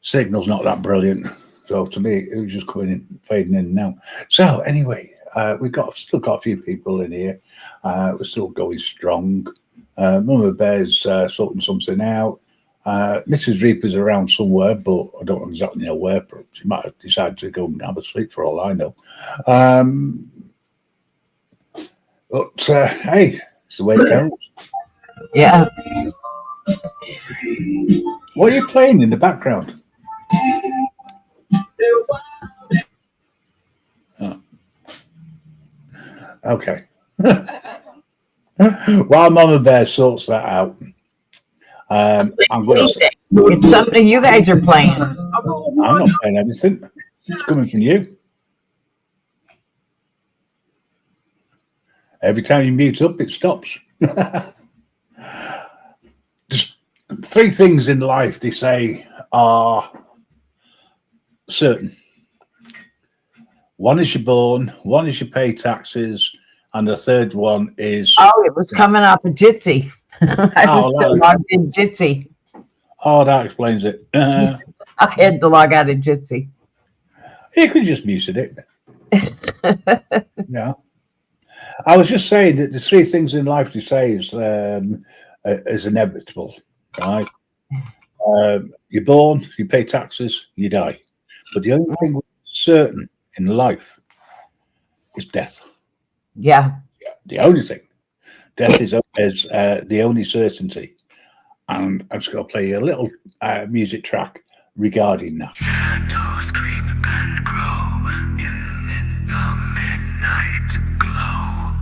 signal's not that brilliant. So to me, it was just fading in and out. So anyway, we've still got a few people in here. We're still going strong. Mama Bear's sorting something out. Mrs. Reaper's around somewhere, but I don't exactly know where. She might have decided to go and have a sleep for all I know. But hey, it's the way it goes. yeah. What are you playing in the background? Oh. Okay. While Mama Bear sorts that out, I'm going to. It's something you guys are playing. I'm not playing anything. It's coming from you. Every time you mute up, it stops. Just 3 things in life they say are certain. One is you're born, one is you pay taxes, and the third one is... Oh, it was coming off of Jitsi. I was still logged in Jitsi. Oh, that explains it. I had to log out of Jitsi. You could just mute it. Yeah. I was just saying that the 3 things in life they say is inevitable, right? You're born, you pay taxes, you die. But the only thing certain in life is death. Yeah. The only thing. Death is the only certainty. And I'm just going to play a little music track regarding that. Shadows creep and grow in the midnight glow.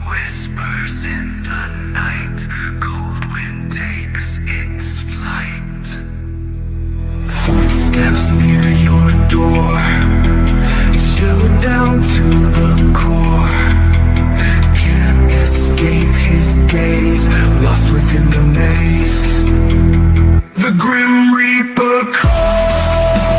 Whispers in the night, cold wind takes its flight. Footsteps near your door, chill down to the core. Can't escape his gaze, lost within the maze. The Grim Reaper calls.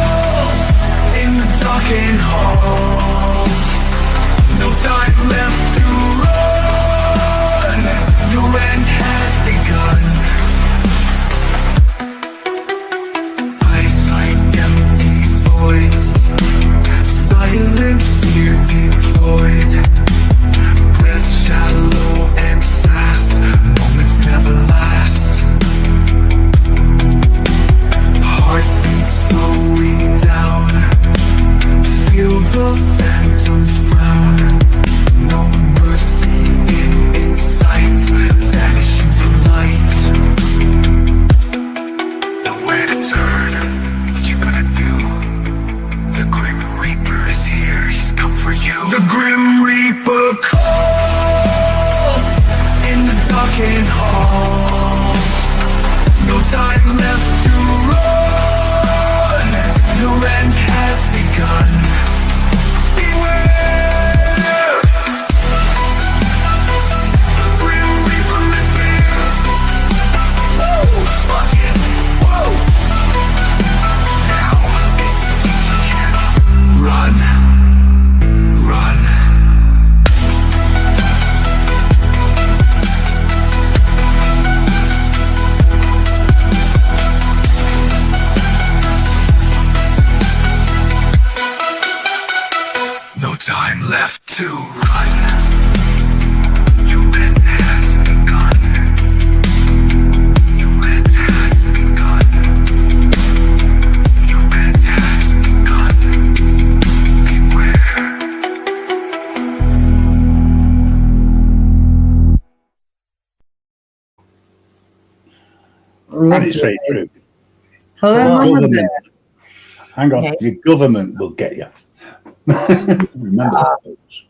time left to run. Your bed has begun. Your bed has begun. Your bed has begun. Beware. And it's very true. Hello, Mama Government. Bear. Hang on, Okay. your government will get you. Remember that, folks.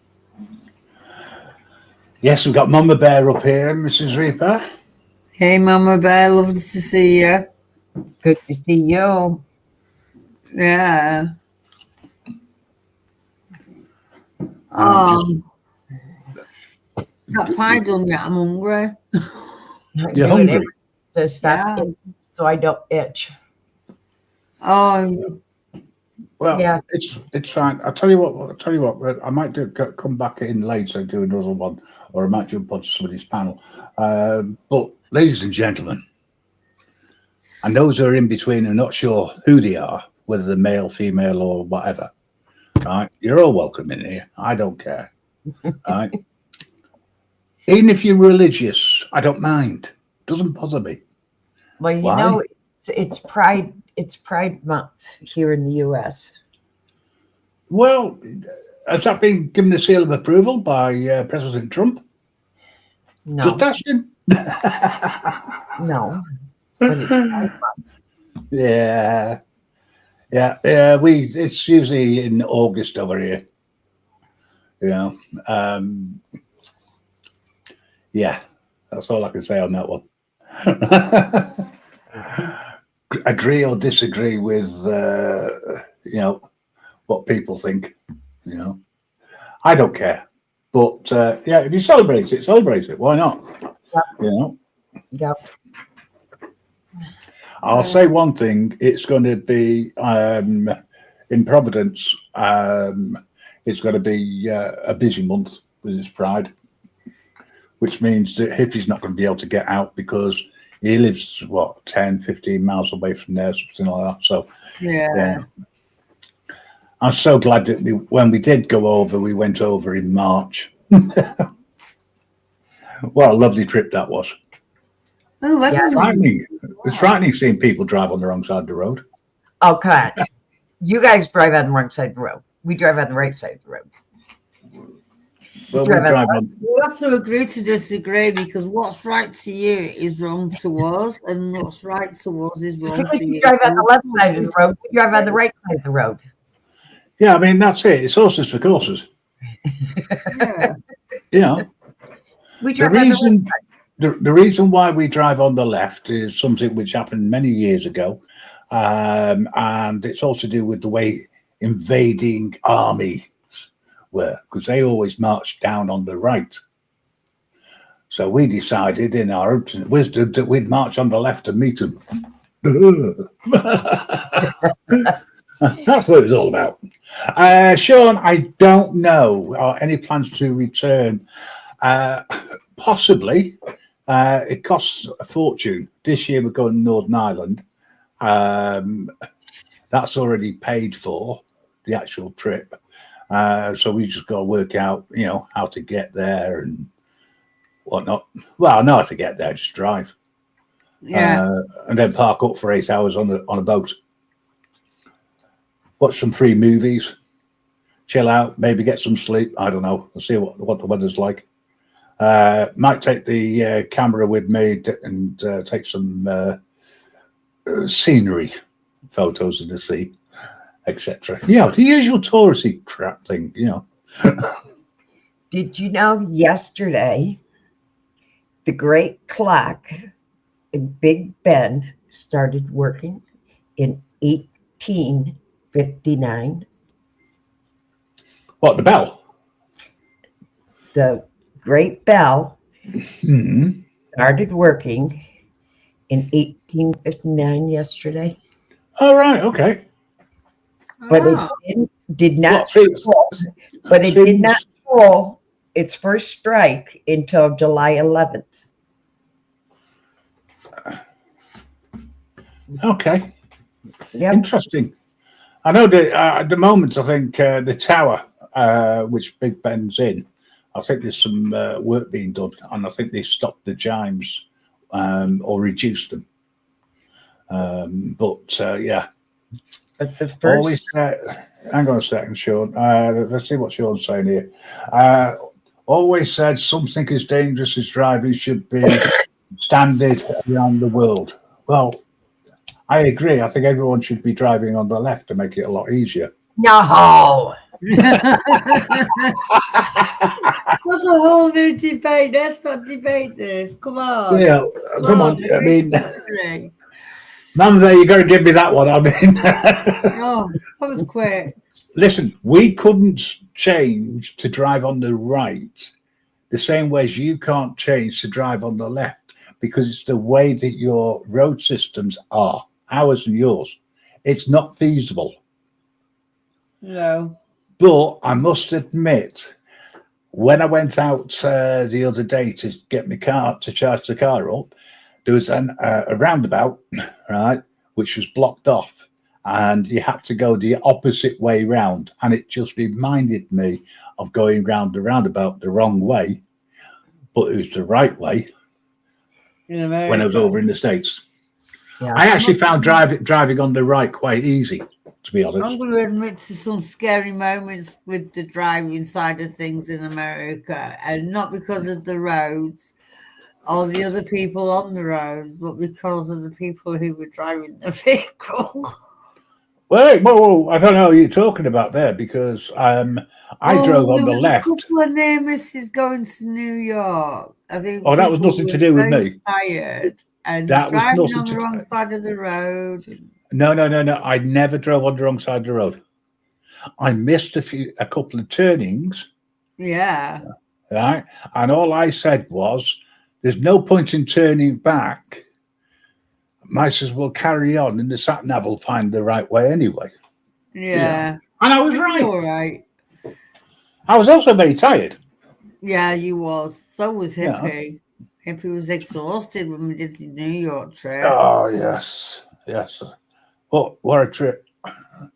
Yes, we've got Mama Bear up here, Mrs. Reaper. Hey, Mama Bear. Lovely to see you. Good to see you. Yeah. Um, Is that pie done yet? I'm hungry. You're Doing hungry? it to stop Yeah. getting- so I don't itch. Oh, Well, Yeah. it's fine. I'll tell you what. But I might come back in later, do another one, or I might jump on somebody's panel. But ladies and gentlemen, and those who are in between and not sure who they are, whether they're male, female, or whatever, right? You're all welcome in here. I don't care. Right? Even if you're religious, I don't mind. Doesn't bother me. Well, you Why? know, it's Pride Month here in the U.S. Well, has that been given a seal of approval by President Trump? No, Just asking. no, but it's Pride Month. Yeah. It's usually in August over here. You know. Yeah, that's all I can say on that one. Agree or disagree with what people think. You know, I don't care. But yeah, if you celebrate it, celebrate it. Why not? Yeah. You know. Yep. I'll say one thing. It's going to be in Providence. It's going to be a busy month with his Pride, which means that Hippie's not going to be able to get out because he lives, 10, 15 miles away from there, something like that. So, yeah. I'm so glad that when we did go over, we went over in March. What a lovely trip that was. Oh, that Yeah. was Frightening. It's frightening seeing people drive on the wrong side of the road. Oh, come on. You guys drive on the wrong side of the road. We drive on the right side of the road. Well, we Drive on- drive on. We have to agree to disagree because what's right to you is wrong to us, and what's right to us is wrong Because to you you. drive on the left side of the road, we drive on the right side of the road. Yeah, I mean, that's it. It's horses for courses. Yeah. You know, We the drive on the reason the reason why we drive on the left is something which happened many years ago, and it's also to do with the way invading armies were, because they always marched down on the right. So we decided, in our ultimate wisdom, that we'd march on the left and meet them. That's what it was all about. Sean, I don't know. Are any plans to return? Possibly. It costs a fortune. This year we're going to Northern Ireland. That's already paid for, the actual trip. So we just got to work out, how to get there and whatnot. Well, I know how to get there, just drive. Yeah. And then park up for 8 hours on a boat. Watch some free movies. Chill out, maybe get some sleep. I don't know. We'll see what the weather's like. Might take the camera with me and take some scenery photos of the sea, etc. The usual touristy crap thing, Did you know yesterday the great clock in Big Ben started working in 1859? What, the bell? The great bell Mm-hmm. started working in 1859 yesterday, All right, okay. but Ah, it did not What, pull, but it did not pull its first strike until July 11th. Okay, Yep. interesting. I know that at the moment, I think the tower which Big Ben's in, I think there's some work being done, and I think they stopped the chimes or reduced them. Yeah. But the Always, first, hang on a second, Sean. Let's see what Sean's saying here. Always said something as dangerous as driving should be standard around the world. Well, I agree. I think everyone should be driving on the left to make it a lot easier. no. What's a whole new debate? Let's not debate this. Come on. Yeah, come on. I mean, History. Mum, there you got to give me that one. I mean, Oh, that was quick. listen, we couldn't change to drive on the right the same way as you can't change to drive on the left, because it's the way that your road systems are, ours and yours. It's not feasible. No. But I must admit, when I went out the other day to get my car, to charge the car up, there was a roundabout, right, which was blocked off, and you had to go the opposite way round. And it just reminded me of going round the roundabout the wrong way, but it was the right way In America. when I was over in the States. Yeah. I actually found driving on the right quite easy, to be honest. I'm going to admit to some scary moments with the driving side of things in America, and not because of the roads or the other people on the roads, but because of the people who were driving the vehicle. Wait, whoa, I don't know what you're talking about there, because I drove on there the was left. A couple of near misses going to New York. I think. Oh, that was people nothing to were do with very me. Tired and That was driving nothing on to the do- wrong side of the road. No. I never drove on the wrong side of the road. I missed a couple of turnings, Yeah. right? And all I said was, "There's no point in turning back. Might as well carry on, and the sat nav will find the right way anyway." Yeah. And I was You're right. all right. I was also very tired. Yeah, you was. So was Yeah. Hippie. Hippie was exhausted when we did the New York trip. Oh yes. What a trip!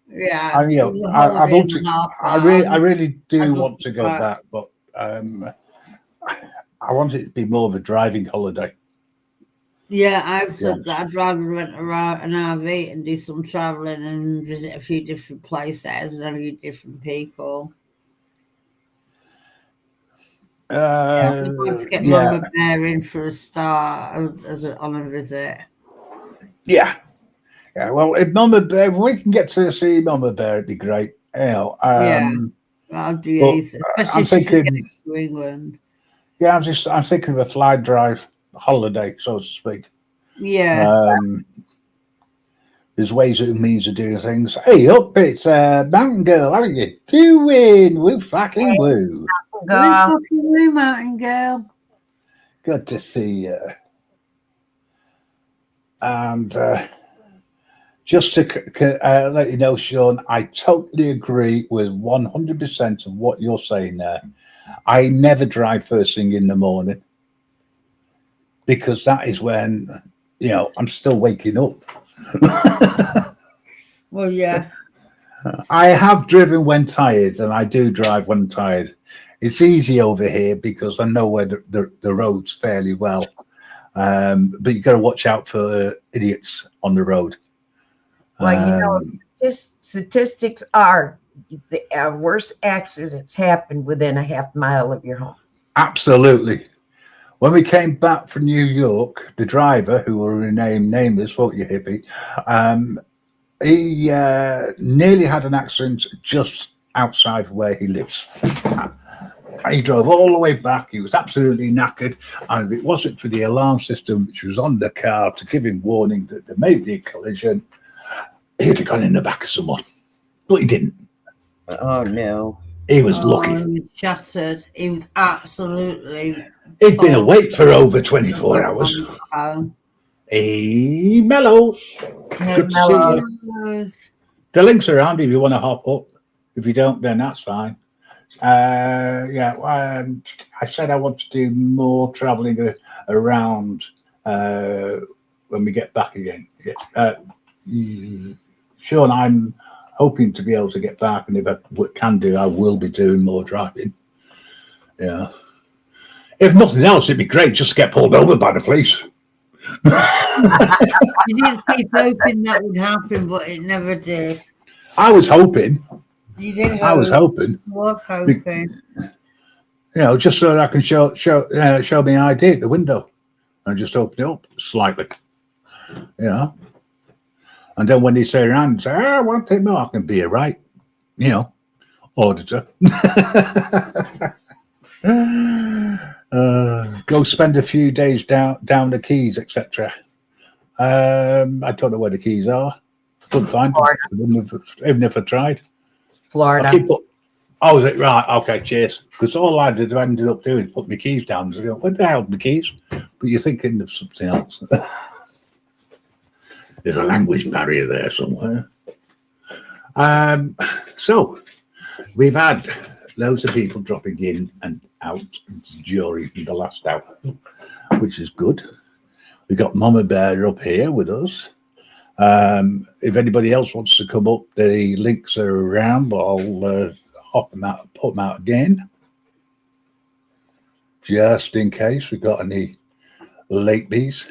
Yeah. I, you it was know, a I holiday want and to. a half I long. really I'd do love want to to go try. back, but I want it to be more of a driving holiday. Yeah, I've said Yes. that I'd rather rent around an RV and do some traveling and visit a few different places and a few different people. Let's get Yeah, Mama Bear in for a start on a visit. yeah. Well, if we can get to see Mama Bear, it'd be great. You know, Yeah. That'd be but easy, I'm especially if you get thinking, to England. yeah, I'm thinking of a fly drive holiday, so to speak. Yeah. There's ways and means of doing things. Hey, up, it's Mountain Girl. How are you doing? Woo fucking woo. We fucking Blue Mountain Girl. Good to see you. And just to let you know, Sean, I totally agree with 100% of what you're saying there. I never drive first thing in the morning, because that is when, I'm still waking up. Well, yeah. I have driven when tired, and I do drive when tired. It's easy over here because I know where the road's fairly well. But you've got to watch out for idiots on the road. Well, statistics are the worst accidents happen within a half mile of your home. Absolutely. When we came back from New York, the driver, who will remain nameless, won't you, Hippie? He nearly had an accident just outside where he lives. He drove all the way back. He was absolutely knackered. And if it wasn't for the alarm system, which was on the car to give him warning that there may be a collision, he'd have gone in the back of someone. But he didn't. Oh, no. He was lucky. He was shattered. He was absolutely. He'd been awake for over 24 hours. Hey, Mellows. Hey, Good to Mellows. see you. The link's around if you want to hop up. If you don't, then that's fine. I said I want to do more traveling around when we get back again. Sean, I'm hoping to be able to get back, and if I can do, I will be doing more driving. Yeah. If nothing else, it'd be great just to get pulled over by the police. You did keep hoping that would happen, but it never did. I was hoping. You did hope. I was hoping. You was hoping. You know, just so that I can show me ID at the window and just open it up slightly. You know. And then when they say around and say, I want to know, I can be a right, you know, auditor. Go spend a few days down the Keys, etc. I don't know where the Keys are. Couldn't find them, even if I tried. Florida. Oh, is it right? Okay, cheers. Because all I ended up doing is put my keys down. So I go, what the hell are my keys? But you're thinking of something else. There's a language barrier there somewhere. So we've had loads of people dropping in and out during the last hour, which is good. We've got Mama Bear up here with us. If anybody else wants to come up, the links are around, but I'll put them out again, just in case we got any late bees.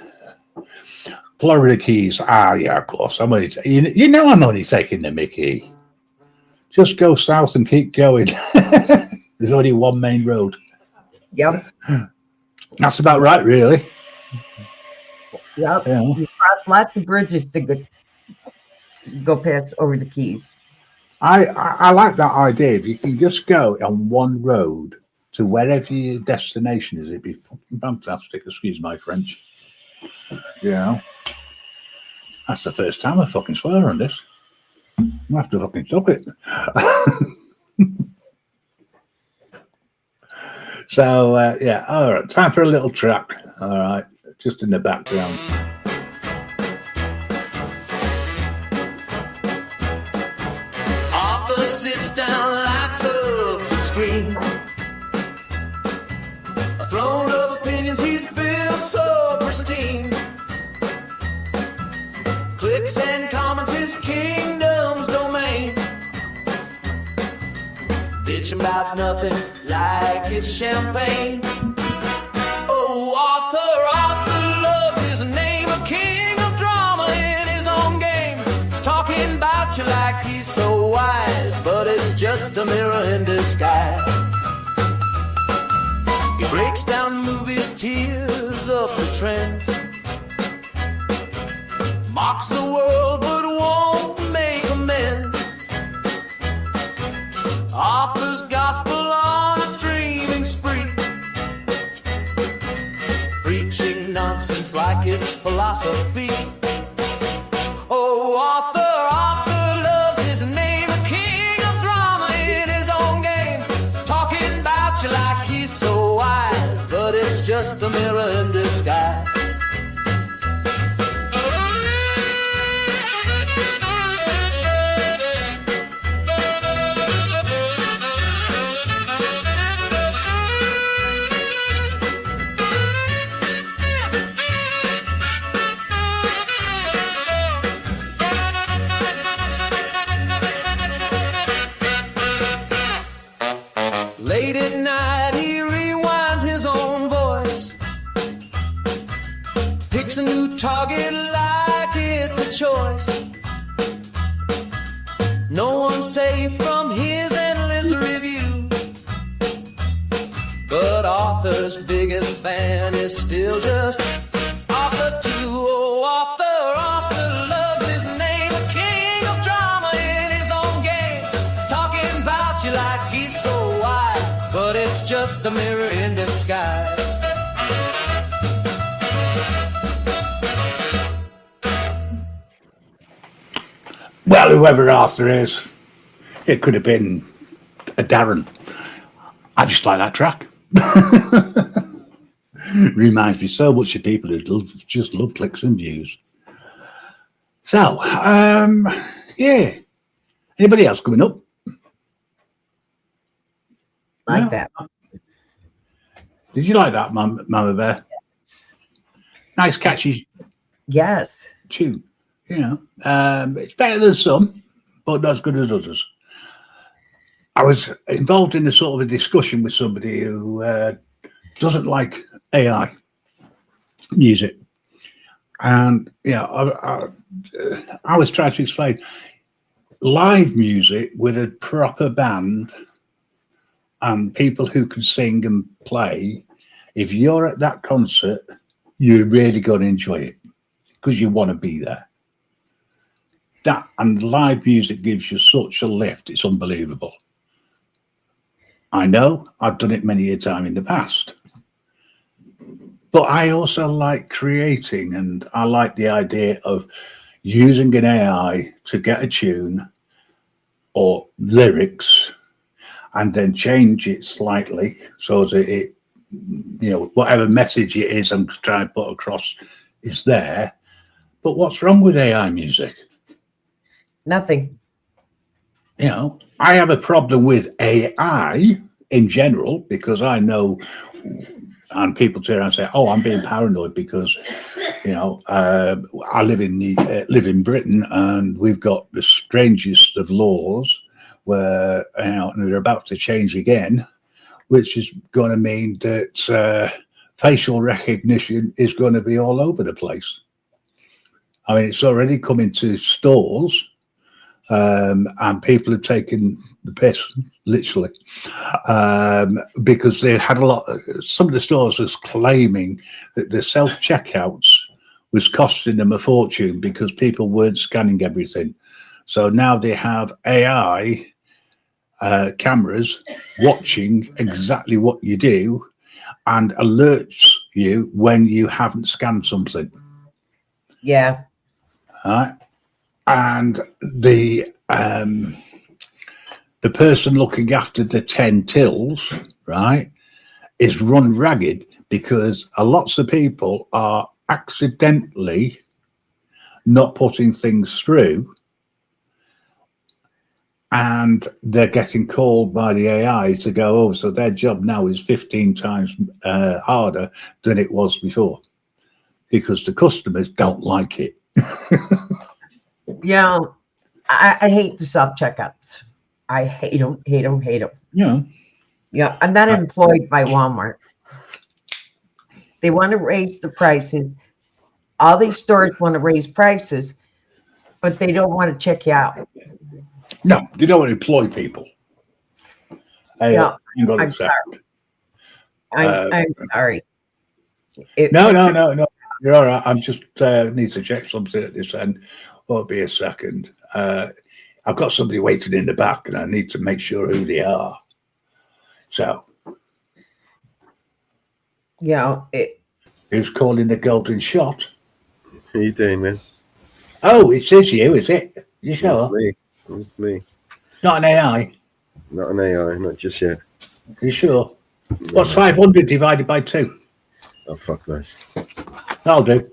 Florida Keys. Yeah, of course. I'm only I'm only taking the Mickey. Just go south and keep going. There's only one main road. Yep. That's about right, really. Yep. Yeah. You cross lots of bridges to go past over the Keys. I like that idea. If you can just go on one road to wherever your destination is, it'd be fucking fantastic. Excuse my French. Yeah. That's the first time I fucking swear on this. I have to fucking stop it. So, yeah. All right. Time for a little track. All right. Just in the background. Arthur sits down, lights up the screen. A throne of opinions he's built so pristine. Clicks and comments, his kingdom's domain. Bitching about nothing like it's champagne. Oh, Arthur loves his name. A king of drama in his own game. Talking about you like he's so wise, but it's just a mirror in disguise. He breaks down movies, tears up the trends. Mocks the world, but won't make amends. Offers gospel on a streaming spree. Preaching nonsense like it's philosophy. Oh, Arthur loves his name. A king of drama in his own game. Talking about you like he's so wise, but it's just a mirror in disguise. Late at night, he rewinds his own voice. Picks a new target like it's a choice. No one's safe from his endless review. But Arthur's biggest fan is still just Arthur too. Oh, Arthur loves his name. A king of drama in his own game. Talking about you like he's so wise, but it's just a mirror in disguise. Well, whoever Arthur is, it could have been a Darren. I just like that track. Reminds me so much of people who just love clicks and views. So, yeah. Anybody else coming up? Like No. that. Did you like that, Mama Bear? Nice, catchy Yes. tune. You know, it's better than some, but not as good as others. I was involved in a sort of a discussion with somebody who doesn't like AI music. And, I was trying to explain live music with a proper band and people who can sing and play. If you're at that concert, you're really going to enjoy it because you want to be there. That and live music gives you such a lift. It's unbelievable. I know I've done it many a time in the past, but I also like creating, and I like the idea of using an AI to get a tune or lyrics and then change it slightly so that it, whatever message it is I'm trying to put across is there. But what's wrong with AI music? Nothing. I have a problem with AI in general because I know, and people turn around and say, "Oh, I'm being paranoid because, I live in Britain and we've got the strangest of laws where and they're about to change again, which is going to mean that facial recognition is going to be all over the place." I mean, it's already come into stores. And people have taken the piss, literally, because they had some of the stores was claiming that the self-checkouts was costing them a fortune because people weren't scanning everything. So now they have AI cameras watching exactly what you do and alerts you when you haven't scanned something. Yeah. All right. And the person looking after the 10 tills, right, is run ragged because lots of people are accidentally not putting things through, and they're getting called by the AI to go over. So their job now is 15 times harder than it was before because the customers don't like it. Yeah, I hate the self-checkouts. I hate them. Yeah, I'm not employed by Walmart. They want to raise the prices. All these stores want to raise prices, but they don't want to check you out. No, they don't want to employ people. I'm sorry. I'm sorry. No. You're all right. I'm just need to check something at this end. Won't be a second. I've got somebody waiting in the back, and I need to make sure who they are. So, who's calling the golden shot? How you doing, man? Oh, it says you, is it? You sure? It's me. It's me. Not an AI. Not an AI, not just yet. Are you sure? What's 500 divided by 2? Oh, fuck knows. That'll do.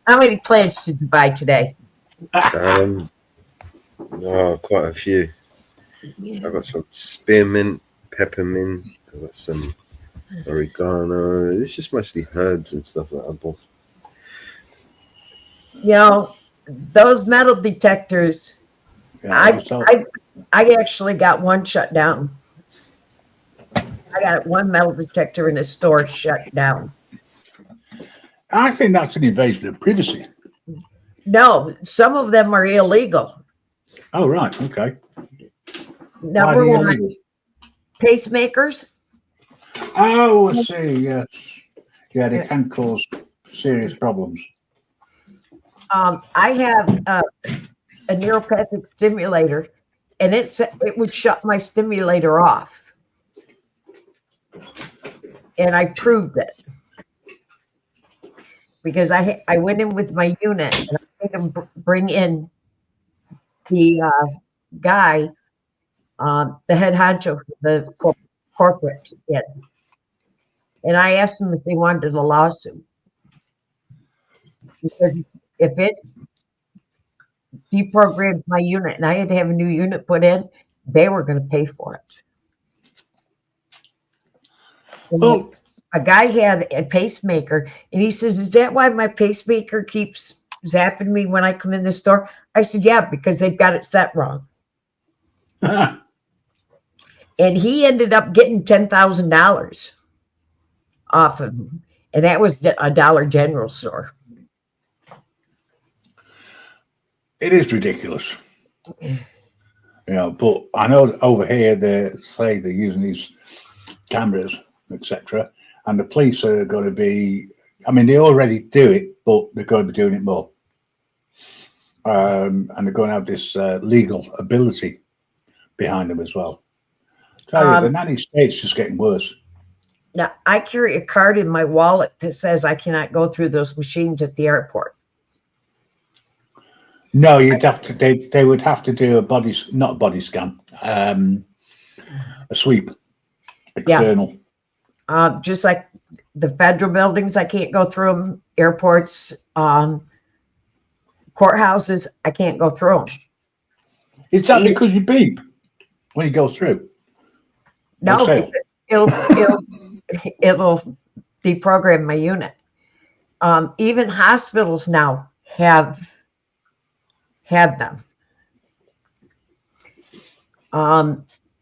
How many plants did you buy today? Oh, quite a few. Yeah. I've got some spearmint, peppermint. I've got some oregano. It's just mostly herbs and stuff that I bought. Those metal detectors. I actually got one shut down. I got one metal detector in a store shut down. I think that's an invasion of privacy. No, some of them are illegal. Oh, right. Okay. Number one, pacemakers. Oh, I see. Yes. Yeah, they can cause serious problems. I have a neuropathic stimulator, and it would shut my stimulator off. And I proved it. Because I went in with my unit and I made him bring in the guy, the head honcho for the corporate in. And I asked them if they wanted a lawsuit. Because if it deprogrammed my unit and I had to have a new unit put in, they were going to pay for it. Oh. A guy had a pacemaker, and he says, "Is that why my pacemaker keeps zapping me when I come in the store? I said, yeah, because they've got it set wrong. And he ended up getting $10,000 off of him. And that was a Dollar General store. It is ridiculous. But I know over here they say they're using these cameras, etc. And the police are going to be, I mean, they already do it, but they're going to be doing it more. And they're going to have this legal ability behind them as well. Tell you, the nanny state's just getting worse. Now, I carry a card in my wallet that says I cannot go through those machines at the airport. No, you'd have to. They would have to do not a body scan, a sweep, external. Yeah. Just like the federal buildings, I can't go through them. Airports, courthouses, I can't go through them. It's that because you beep when you go through. No, because it'll deprogram my unit. Even hospitals now have them.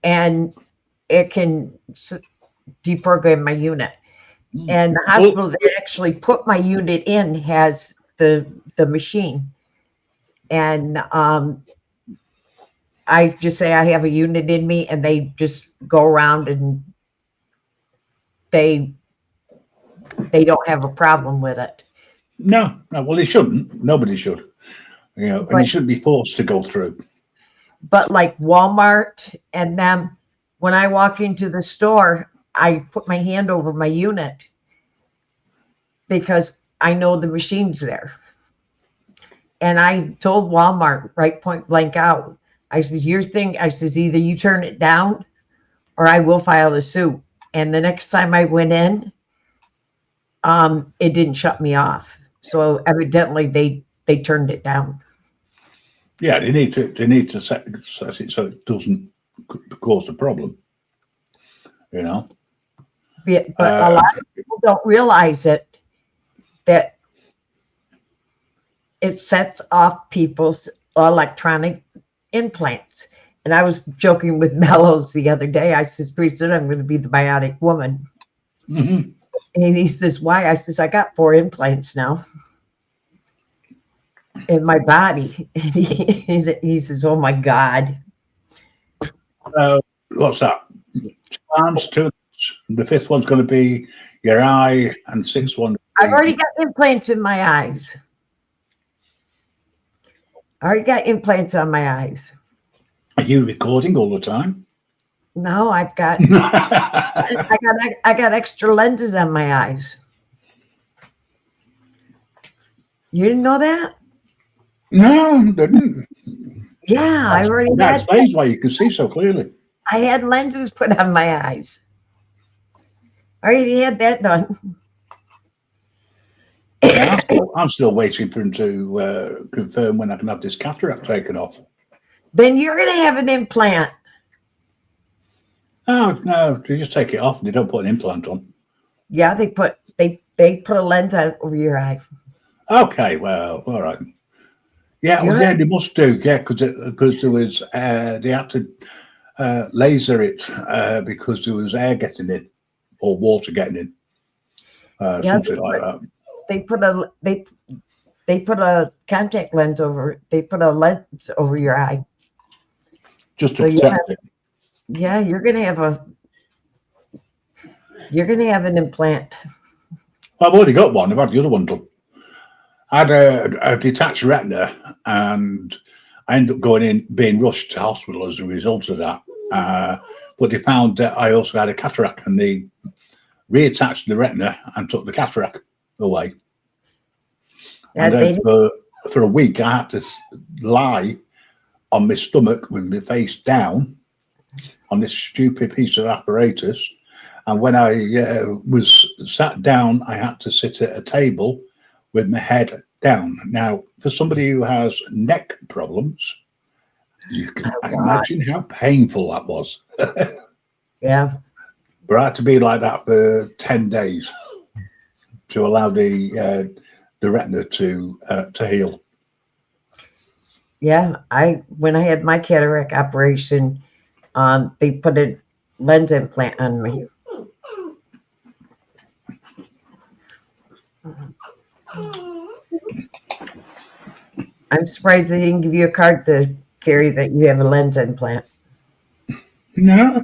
And it can deprogram my unit. And the hospital that actually put my unit in has the machine. And I just say I have a unit in me, and they just go around and they don't have a problem with it. No, well, they shouldn't. Nobody should. And you shouldn't be forced to go through. But like Walmart and them, when I walk into the store, I put my hand over my unit because I know the machine's there. And I told Walmart right point blank out, I said, your thing, I says, either you turn it down or I will file a suit. And the next time I went in, it didn't shut me off. So evidently they turned it down. Yeah, they need to set it so it doesn't cause a problem. But a lot of people don't realize that it sets off people's electronic implants. And I was joking with Mellows the other day. I says, pretty soon I'm going to be the bionic woman. Mm-hmm. And he says, why? I says, I got 4 implants now in my body. And he says, oh my God. What's that? 2 arms, 2 legs. The 5th one's going to be your eye, and 6th one. I've already got implants in my eyes. I already got implants on my eyes. Are you recording all the time? No, I've got I got extra lenses on my eyes. You didn't know that? No, I didn't. Yeah, I already that had. explains why you can see so clearly. I had lenses put on my eyes. I already had that done. Yeah, I'm still waiting for him to confirm when I can have this cataract taken off. Then you're going to have an implant. Oh, no, they just take it off and they don't put an implant on. Yeah, they put a lens on over your eye. Okay, well, all right. Yeah, well, yeah, they must do, yeah, because there was, they had to laser it because there was air getting in or water getting in, something like that. They put a contact lens over. They put a lens over your eye. Just to protect it. Yeah, you're gonna have an implant. I've already got one. I've had the other one done. I had a detached retina, and I ended up being rushed to hospital as a result of that. But they found that I also had a cataract, and they reattached the retina and took the cataract away. And then for a week, I had to lie on my stomach with my face down on this stupid piece of apparatus. And when I was sat down, I had to sit at a table with my head down. Now, for somebody who has neck problems, you can imagine how painful that was. Yeah. But I had to be like that for 10 days to allow the the retina to heal. Yeah, when I had my cataract operation, they put a lens implant on me. I'm surprised they didn't give you a card to carry that you have a lens implant. No,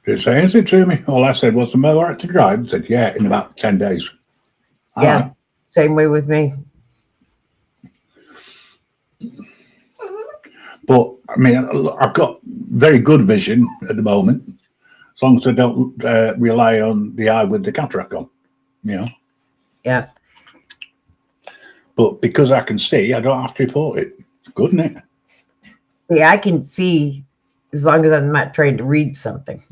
didn't say anything to me. All I said was, "Am I all right to drive?" I said, "Yeah, in about 10 days." Yeah, same way with me. But I mean, I've got very good vision at the moment, as long as I don't rely on the eye with the cataract on, you know. Yeah. But because I can see, I don't have to report it. It's good, isn't it? See, I can see as long as I'm not trying to read something.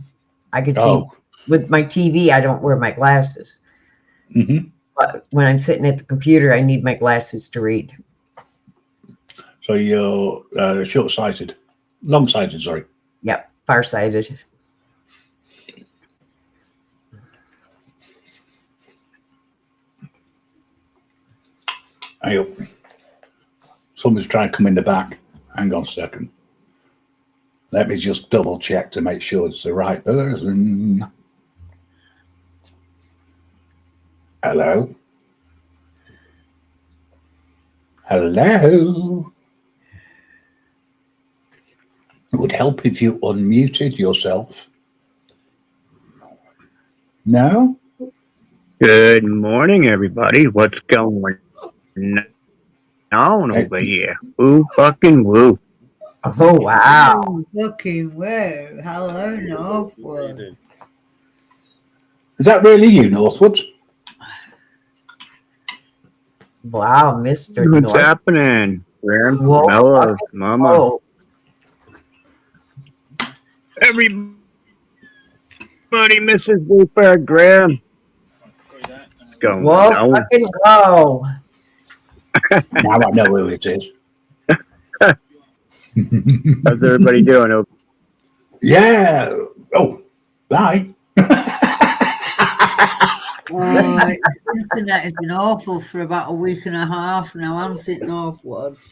I can see with my TV. I don't wear my glasses. Mm-hmm. But when I'm sitting at the computer, I need my glasses to read. So you're short-sighted, long-sighted, sorry. Yep, farsighted. Hey, somebody's trying to come in the back. Hang on a second. Let me just double check to make sure it's the right person. Hello? Hello? It would help if you unmuted yourself. No? Good morning, everybody. What's going on over here? Woo fucking woo. Oh, wow. Fucking whoa. Hello, Northwoods. Is that really you, Northwoods? Wow, Mr. What's North. happening? Graham, Whoa, Mellows, Mama. Oh, Everybody, Mrs. Bluebird, Graham. What's going whoa, on? fucking whoa. Now I know who it is. How's everybody doing? Oh, Yeah. Oh, bye. The internet has been awful for about a week and a half now, hasn't it, Northwoods?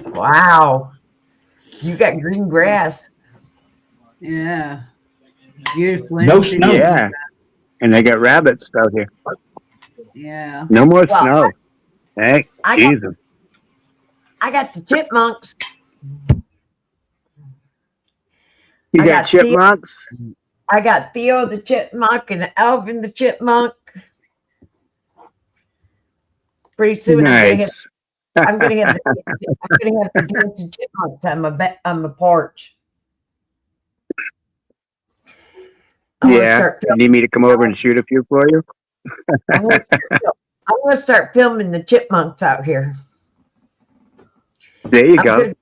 Wow. You got green grass. Yeah. Beautiful. No isn't it? snow. yeah. And they got rabbits out here. Yeah. No more Well, snow. Hey, I got- Jesus. I got the chipmunks. You I got got Theo- chipmunks? I got Theo the chipmunk and Alvin the chipmunk. Pretty soon Nice. I'm gonna have the dancing chipmunks on my porch. I'm gonna Yeah. start You need me to come over and shoot a few for you? I'm gonna start filming the chipmunks out here. There you go.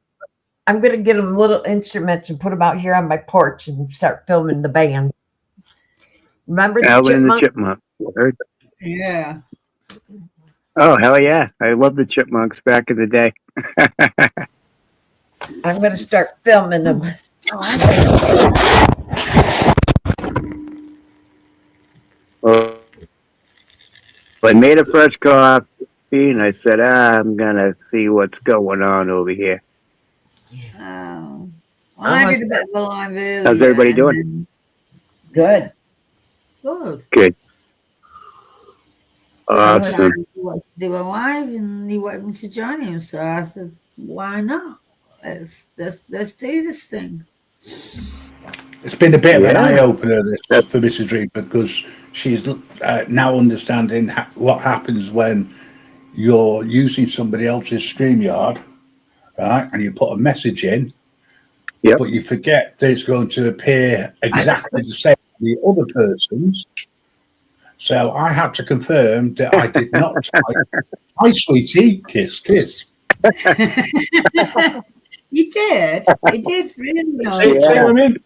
I'm gonna get them little instruments and put them out here on my porch and start filming the band. Remember the Alvin and the chipmunk? Chipmunks. Yeah. Oh, hell yeah. I love the Chipmunks back in the day. I'm gonna start filming them. Well, I made a fresh coffee and I said, I'm going to see what's going on over here. Oh. Well, I did a bit of a live earlier. How's everybody doing? Good. Good. Good. Awesome. He wanted to do a live and he wanted me to join him. So I said, why not? Let's do this thing. It's been a bit of an eye-opener this for Mrs. Reed, because she's now understanding what happens when you're using somebody else's StreamYard, right? And you put a message in, but you forget that it's going to appear exactly the same as the other person's. So I had to confirm that I did not type, "Hi, sweetie, kiss, kiss." You did. You did really know. See what I mean?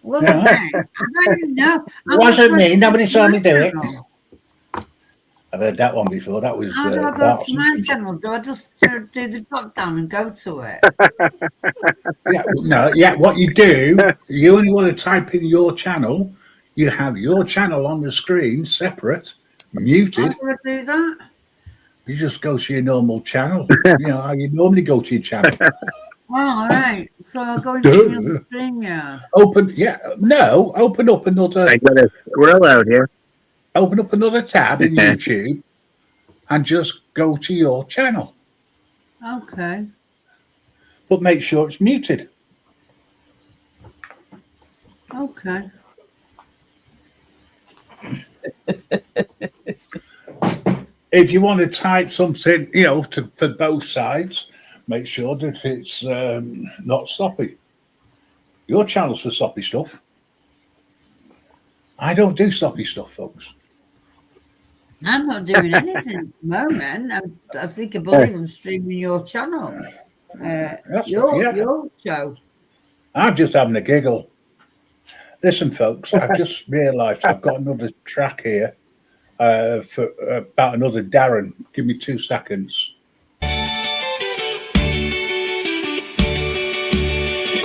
Wasn't it? I don't even know. It wasn't me. Nobody saw me do it. I've heard that one before. That was. How do I go to my channel? Do I just do the drop down and go to it? What you do, you only want to type in your channel. You have your channel on the screen separate, Muted. How do I do that? You just go to your normal channel. You know how you normally go to your channel. All right. So I'll go into the StreamYard. Open up another. I got a squirrel out here. Open up another tab in YouTube, and just go to your channel. Okay. But make sure it's muted. Okay. If you want to type something, for both sides, make sure that it's not sloppy. Your channel's for sloppy stuff. I don't do sloppy stuff, folks. I'm not doing anything at the moment. I believe I'm streaming your channel. Your show. I'm just having a giggle. Listen, folks, I've just realised I've got another track here for about another Darren. Give me 2 seconds.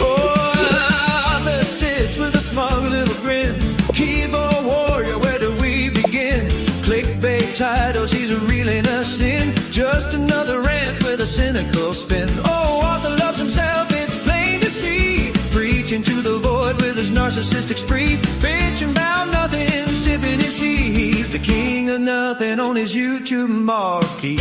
Arthur sits with a smug little grin. Keyboard warrior, where do we begin? Clickbait titles, he's reeling us in. Just another rant with a cynical spin. Oh, Arthur loves himself, it's plain to see. Preaching to the void with his narcissistic spree. Bitching about nothing, sipping his tea. He's the king of nothing on his YouTube marquee.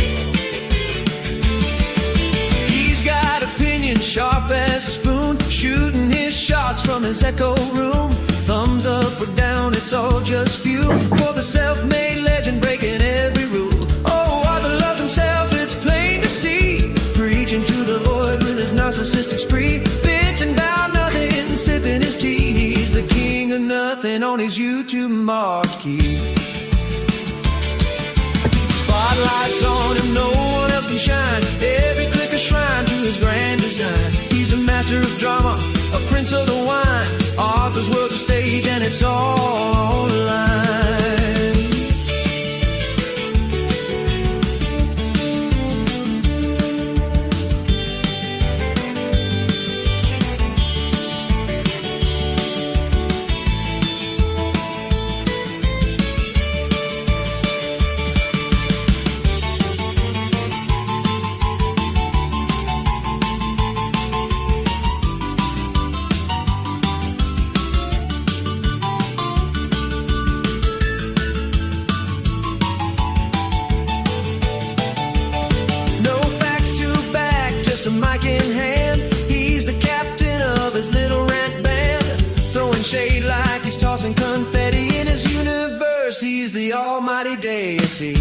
He's got opinions sharp as a spoon, shooting his shots from his echo room. Thumbs up or down, it's all just fuel for the self-made legend breaking every rule. Oh, Arthur loves himself, it's plain to see. Preaching to the void with his narcissistic spree. Bitching about nothing, sipping his tea. He's the king of nothing on his YouTube marquee. Spotlights on him, no one else can shine. Every click a shrine to his grand design. He's a master of drama, a prince of the wine. Arthur's world's a stage and it's all online. Shade like he's tossing confetti in his universe. He's the almighty deity.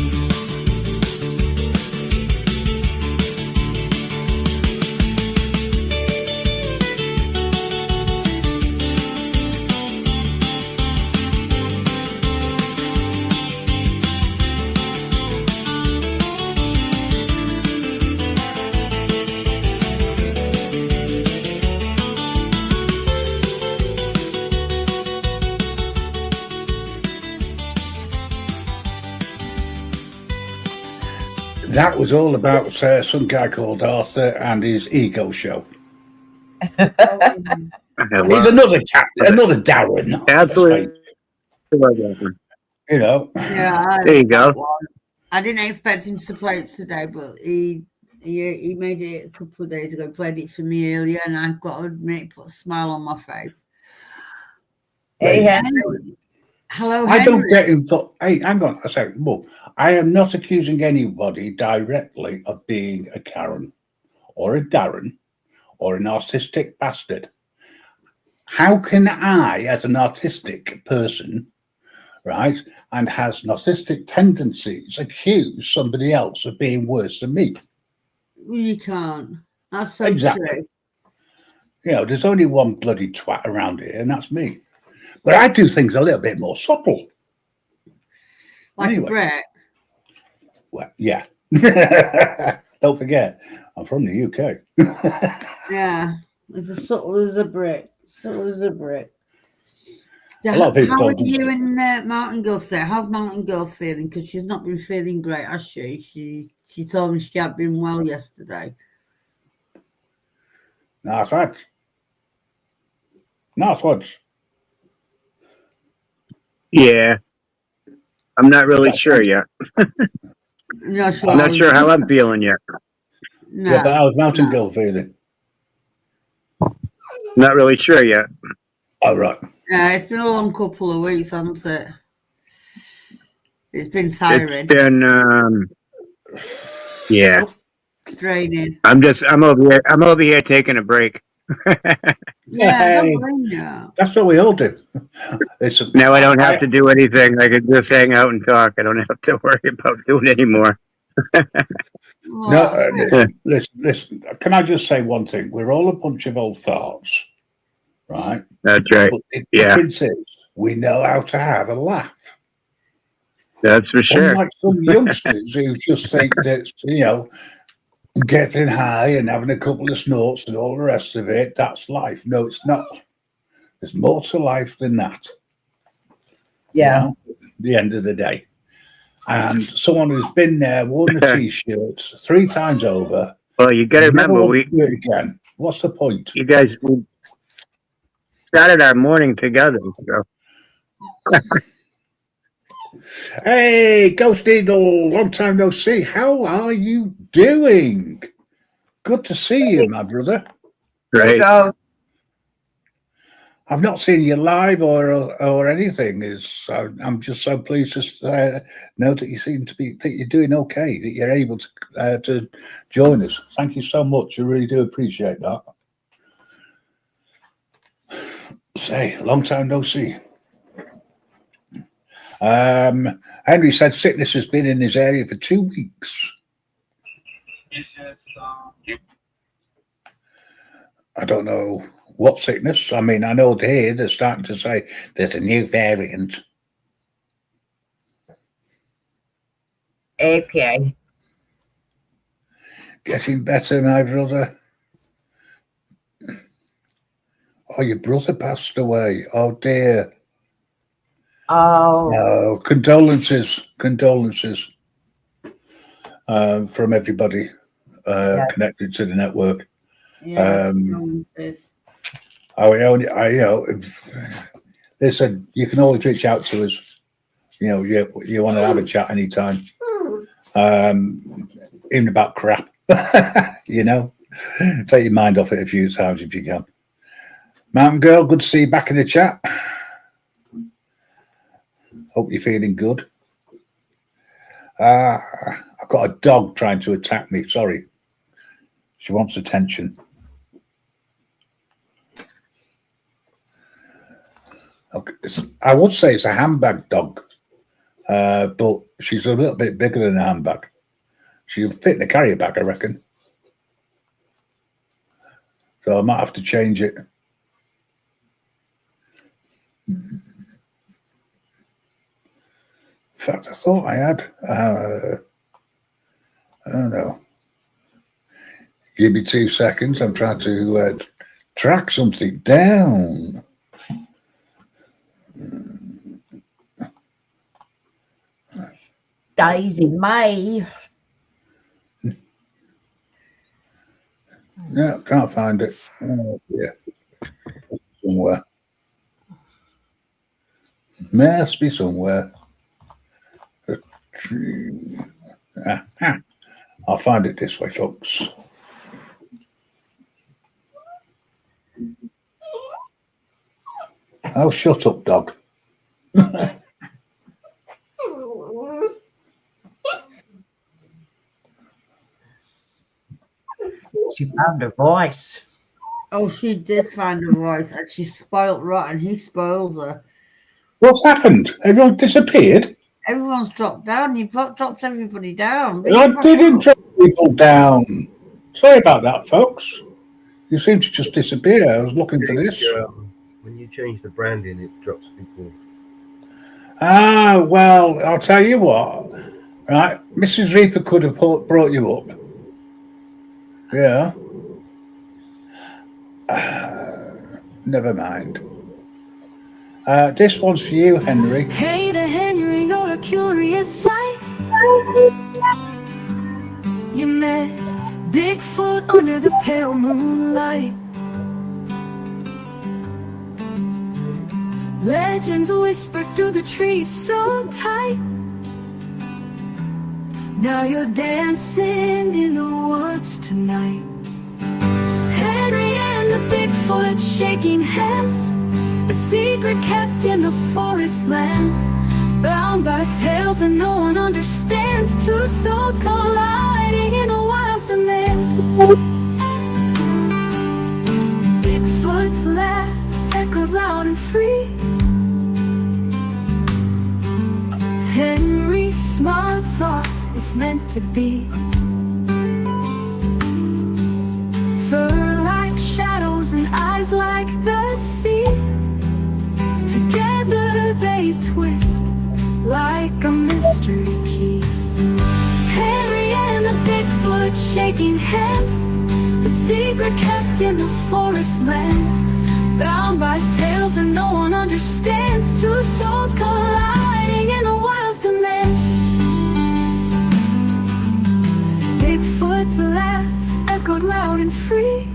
That was all about some guy called Arthur and his ego show. He's another Darren. Absolutely. Yeah, there you go. I didn't expect him to play it today, but he made it a couple of days ago. Played it for me earlier, and I've got to admit, it put a smile on my face. Hey, Henry. Hello, I Henry. don't get involved. Hey, hang on a second. Well, I am not accusing anybody directly of being a Karen or a Darren or an artistic bastard. How can I, as an artistic person, right, and has narcissistic tendencies, accuse somebody else of being worse than me? Well, you can't. That's so Exactly. true. You know, there's only one bloody twat around here, and that's me. But I do things a little bit more subtle. Like Anyway. a brick. Well, yeah. Don't forget, I'm from the UK. Yeah. It's as subtle as a brick. Subtle as a brick. So A lot of people how are don't do you so. and Mountain Girl there? How's Mountain Girl feeling? Because she's not been feeling great, has she? She told me she hadn't been well yesterday. Nice one. Nice one. Yeah. I'm not really sure yet. Not sure. I'm not sure how I'm feeling yet. No. Yeah, but how's Mountain Girl feeling? Not really sure yet. All right. Yeah, it's been a long couple of weeks, hasn't it? It's been tiring, It's been yeah. draining. I'm over here taking a break. Yeah, I Hey. don't blame you. That's what we all do. It's Now I don't have to do anything. I can just hang out and talk. I don't have to worry about doing anymore. Well, No, that's it. listen. Can I just say one thing? We're all a bunch of old farts, right? That's right. But the Yeah. difference is we know how to have a laugh. That's for sure. Unlike some youngsters who just think that, getting high and having a couple of snorts and all the rest of it, that's life. No, it's not. There's more to life than that. Yeah. At the end of the day. And someone who's been there, worn a t-shirt 3 times over. Well, you got to never remember, want to do it again. What's the point? we started our morning together. So. Hey, Ghost Eagle, long time no see. How are you doing? Good to see you, my brother. Right. So, I've not seen you live or anything. I'm just so pleased to know that you seem to be that you're doing okay, that you're able to join us. Thank you so much. I really do appreciate that. Say, long time no see. Henry said sickness has been in his area for 2 weeks. I don't know what sickness. I mean, I know here they're starting to say there's a new variant. APA. Getting better, my brother. Oh, your brother passed away. Oh dear. Oh, No, condolences from everybody Yes. connected to the network. Yeah, condolences. Listen, you can always reach out to us. You want to have a chat anytime. Even about crap. Take your mind off it a few times if you can. Mountain Girl, good to see you back in the chat. Hope you're feeling good. I've got a dog trying to attack me. Sorry. She wants attention. Okay. I would say it's a handbag dog, but she's a little bit bigger than a handbag. She'll fit in a carrier bag, I reckon. So I might have to change it. In fact, I thought I had. I don't know. Give me 2 seconds. I'm trying to track something down. Daisy May. No, can't find it. Oh, yeah. Somewhere. Must be somewhere. I'll find it this way, folks. Oh, shut up, dog. She found her voice. Oh, she did find her voice, and she spoilt rotten. He spoils her. What's happened? Everyone disappeared? Everyone's dropped down. You've dropped everybody down. I didn't drop people down. Sorry about that, folks. You seem to just disappear. I was looking for this. When you change the branding, it drops people. Ah, well, I'll tell you what. Right, Mrs. Reaper could have brought you up. Yeah. Never mind. This one's for you, Henry. Hey there, Henry, you're a curious sight. You met Bigfoot under the pale moonlight. Legends whispered through the trees so tight. Now you're dancing in the woods tonight. Henry and the Bigfoot shaking hands. A secret kept in the forest lands. Bound by tales that no one understands. Two souls colliding in the wild cement. Bigfoot's laugh echoed loud and free. Henry's smile thought it's meant to be. Fur like shadows and eyes like the sea. Together they twist like a mystery key. Henry and the Bigfoot shaking hands. A secret kept in the forest lands. Bound by tales that no one understands. Two souls colliding in the wild cement. Bigfoot's laugh echoed loud and free.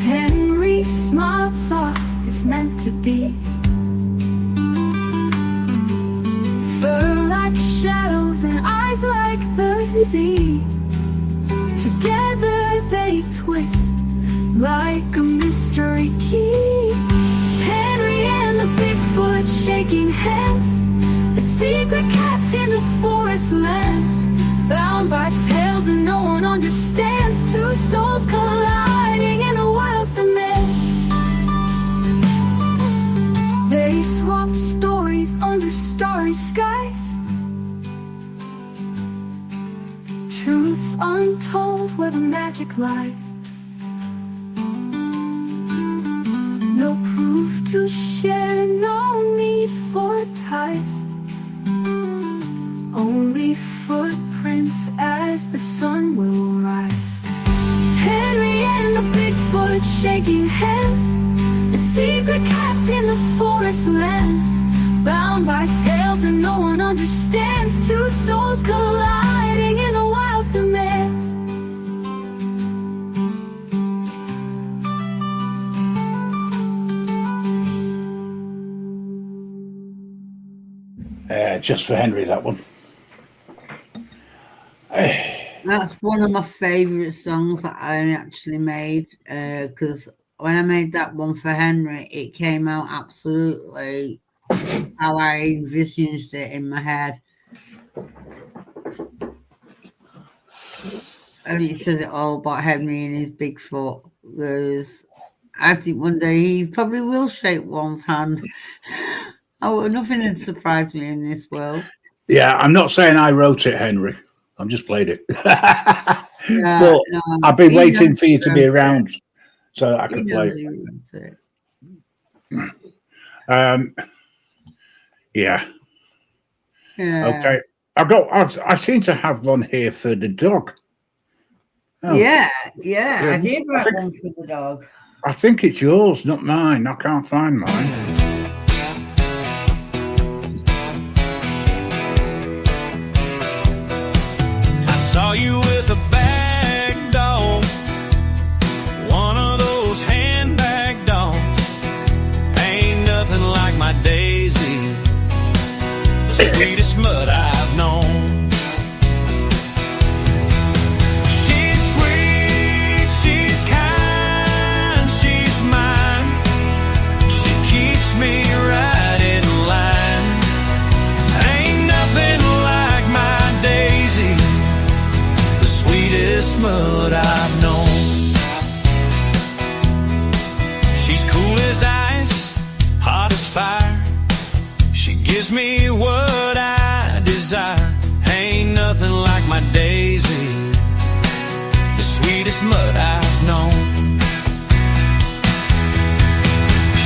Henry's smile thought it's meant to be. Fur like shadows and eyes like the sea. Together they twist like a mystery key. Henry and the Bigfoot shaking hands. A secret kept in the forest lands. Bound by tales that no one understands. Two souls colliding in the wild cement. They swap stories under starry skies. Truths untold where the magic lies. No proof to share, no need for ties. Only footprints as the sun will rise. Henry and the Bigfoot shaking hands. A secret kept in the forest lands. Bound by tales that no one understands. Two souls colliding in the wild cement. Just for Henry, that one. That's one of my favourite songs that I actually made, because when I made that one for Henry, it came out absolutely how I envisaged it in my head. And it says it all about Henry and his Bigfoot. I think one day he probably will shake one's hand. Oh, nothing had surprised me in this world. Yeah, I'm not saying I wrote it, Henry. I'm just played it. Yeah, but no, I've been he waiting knows for you to be he around so that I He could play knows it. he wrote it. Yeah. Yeah. Okay. I seem to have one here for the dog. Oh, Yeah, Yeah, I did I write think- one for the dog. I think it's yours, not mine. I can't find mine. I saw you with a bag dog, one of those handbag dogs. Ain't nothing like my Daisy, the sweetest mud I've known. She's sweet, she's kind, she's mine. She keeps me right in line. Ain't nothing like my Daisy, the sweetest mud I've known. She's cool as ice, hot as fire. She gives me what I desire. Ain't nothing like my Daisy, the sweetest mud I've known.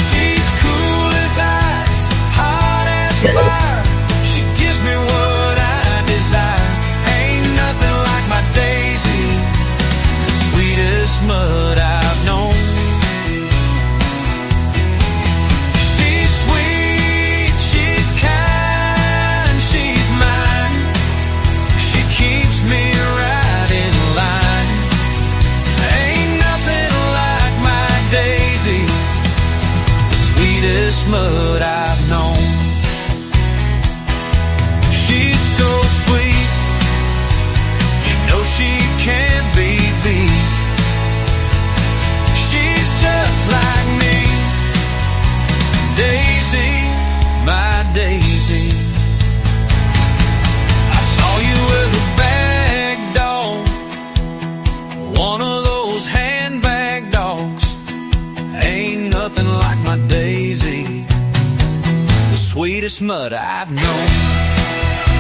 She's cool as ice, hot as fire. She gives me what I desire. Ain't nothing like my Daisy, the sweetest mud I've known. She's sweet, she's kind, she's mine. She keeps me right in line. craziest mud I've known.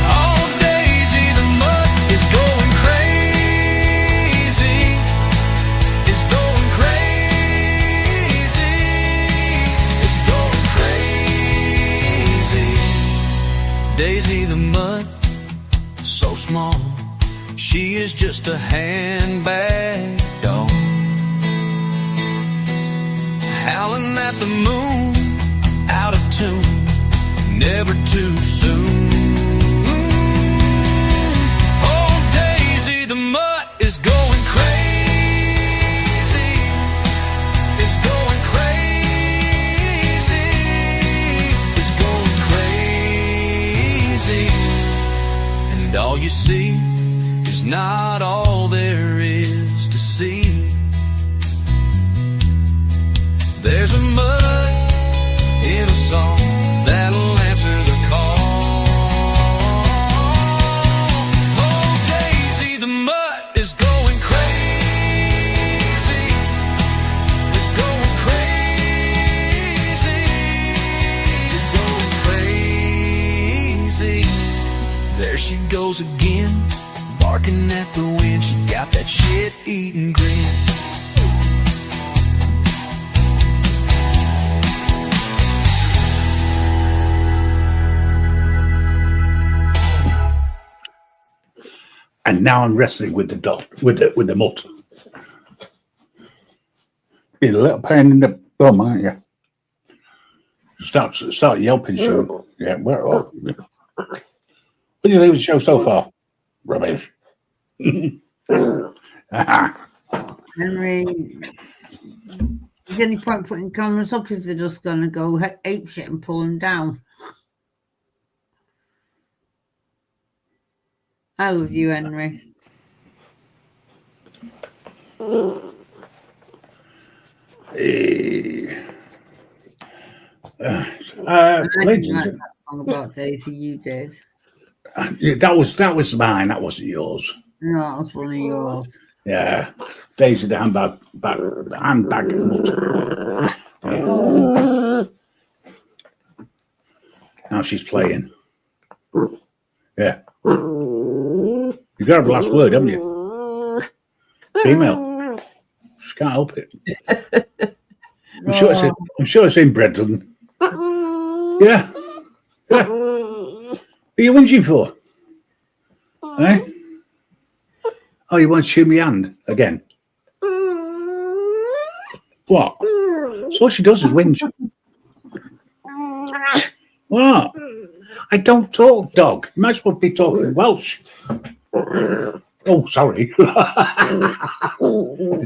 Oh, Daisy the mutt is going crazy. It's going crazy. It's going crazy. Daisy the mutt, so small, she is just a handbag dog, howling at the moon, out of tune, never too soon. Oh, Daisy the mutt is going crazy. It's going crazy. It's going crazy. And all you see is not all there is to see. There's a mud in a song that'll answer the call. Oh, Daisy the mutt is going crazy. It's going crazy. It's going crazy. There she goes again, barking at the wind. She got that shit-eating grin. And now I'm wrestling with the dog, with the mutt. Be a little pain in the bum, aren't you? Start yelping soon. Yeah, what do you think of the show so far? Rubbish. Henry, is there any point putting cameras up if they're just going to go apeshit and pull them down? I love you, Henry. I didn't like that song about Daisy. You did. Yeah, that was mine. That wasn't yours. No, that was one of yours. Yeah, Daisy the handbag mutt. Yeah. Now she's playing. Yeah. You got the last word, haven't you? Female. She can't help it. I'm sure it's inbred, doesn't it? Yeah. Yeah. What are you whinging for? Eh? Oh, you want to chew me hand again? What? So what she does is whinge. What? I don't talk, dog. You might as well be talking Welsh. Oh, sorry. Did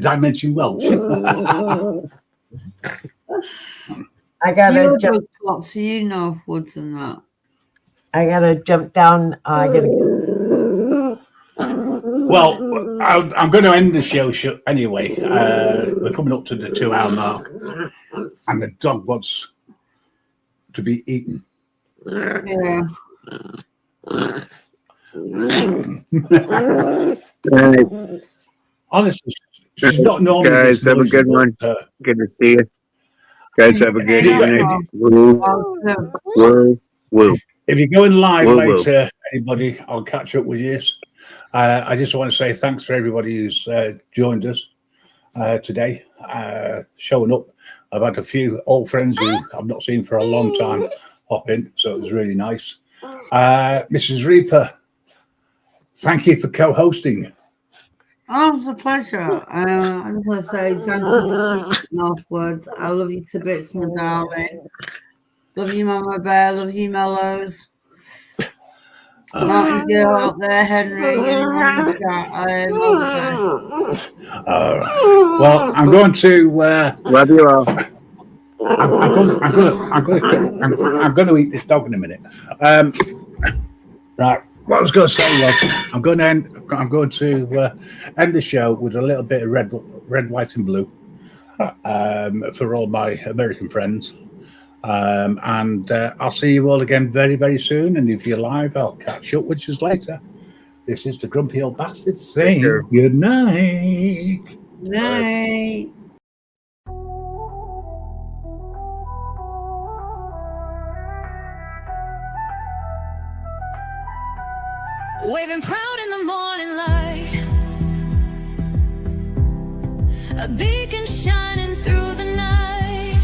I mention Welsh? I gotta jump. So you know woods and that. I gotta jump down. Well, I'm going to end the show anyway. We're coming up to the 2-hour mark, and the dog wants to be eaten. Yeah. Honestly, she's not normally. Guys, have a good one. Good to see you. Guys, have a good evening. Woo. Woo. Woo. If you're going live later, anybody, I'll catch up with you. I just want to say thanks for everybody who's joined us today, showing up. I've had a few old friends who I've not seen for a long time hop in, so it was really nice. Mrs. Reaper, thank you for co-hosting. Oh, it was a pleasure. I just want to say thank you for words. I love you to bits, my darling. Love you, Mama Bear. Love you, Mellows. Mountain girl out there, Henry. Well, I'm going to. Love you all. I'm going to eat this dog in a minute. Right. What I was going to say was, I'm going to end the show with a little bit of red, white, and blue for all my American friends. And I'll see you all again very, very soon. And if you're live, I'll catch up with you later. This is the Grumpy Old Bastard saying good night. Good night. waving proud in the morning light, a beacon shining through the night,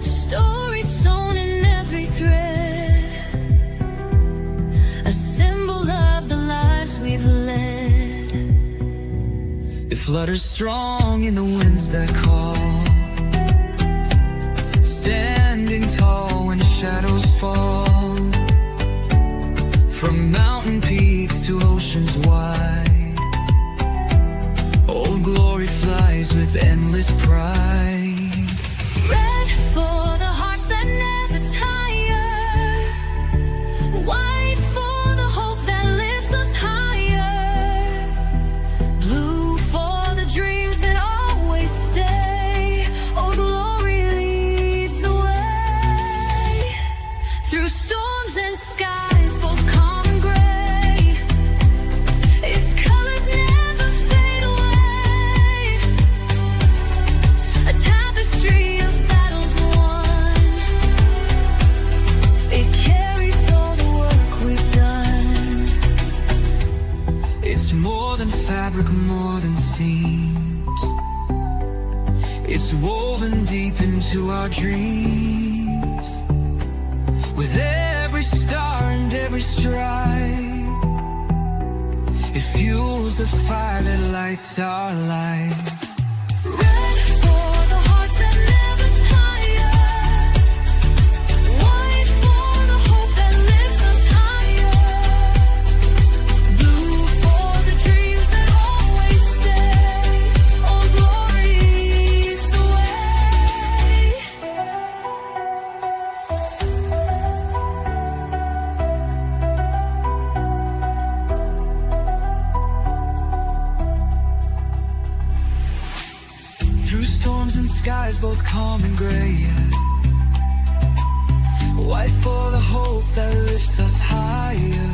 stories sewn in every thread, a symbol of the lives we've led. It flutters strong in the winds that call, standing tall when shadows fall. From mountain peaks to oceans wide, Old Glory flies with endless pride. Red for the hearts that never tire, white for the hope that lifts us higher, blue for the dreams that always stay. Old Glory leads the way through storms and skies, both calm and gray. Its colors never fade away, a tapestry of battles won. It carries all the work we've done. It's more than fabric, more than seams. It's woven deep into our dreams. With every star and every stripe, it fuels the fire that lights our life. Red for the hearts that never tire, white for the hope that lifts us higher, blue for the dreams that always stay. Old Glory leads the way. Through storms and skies, both calm and gray. White for the hope that lifts us higher,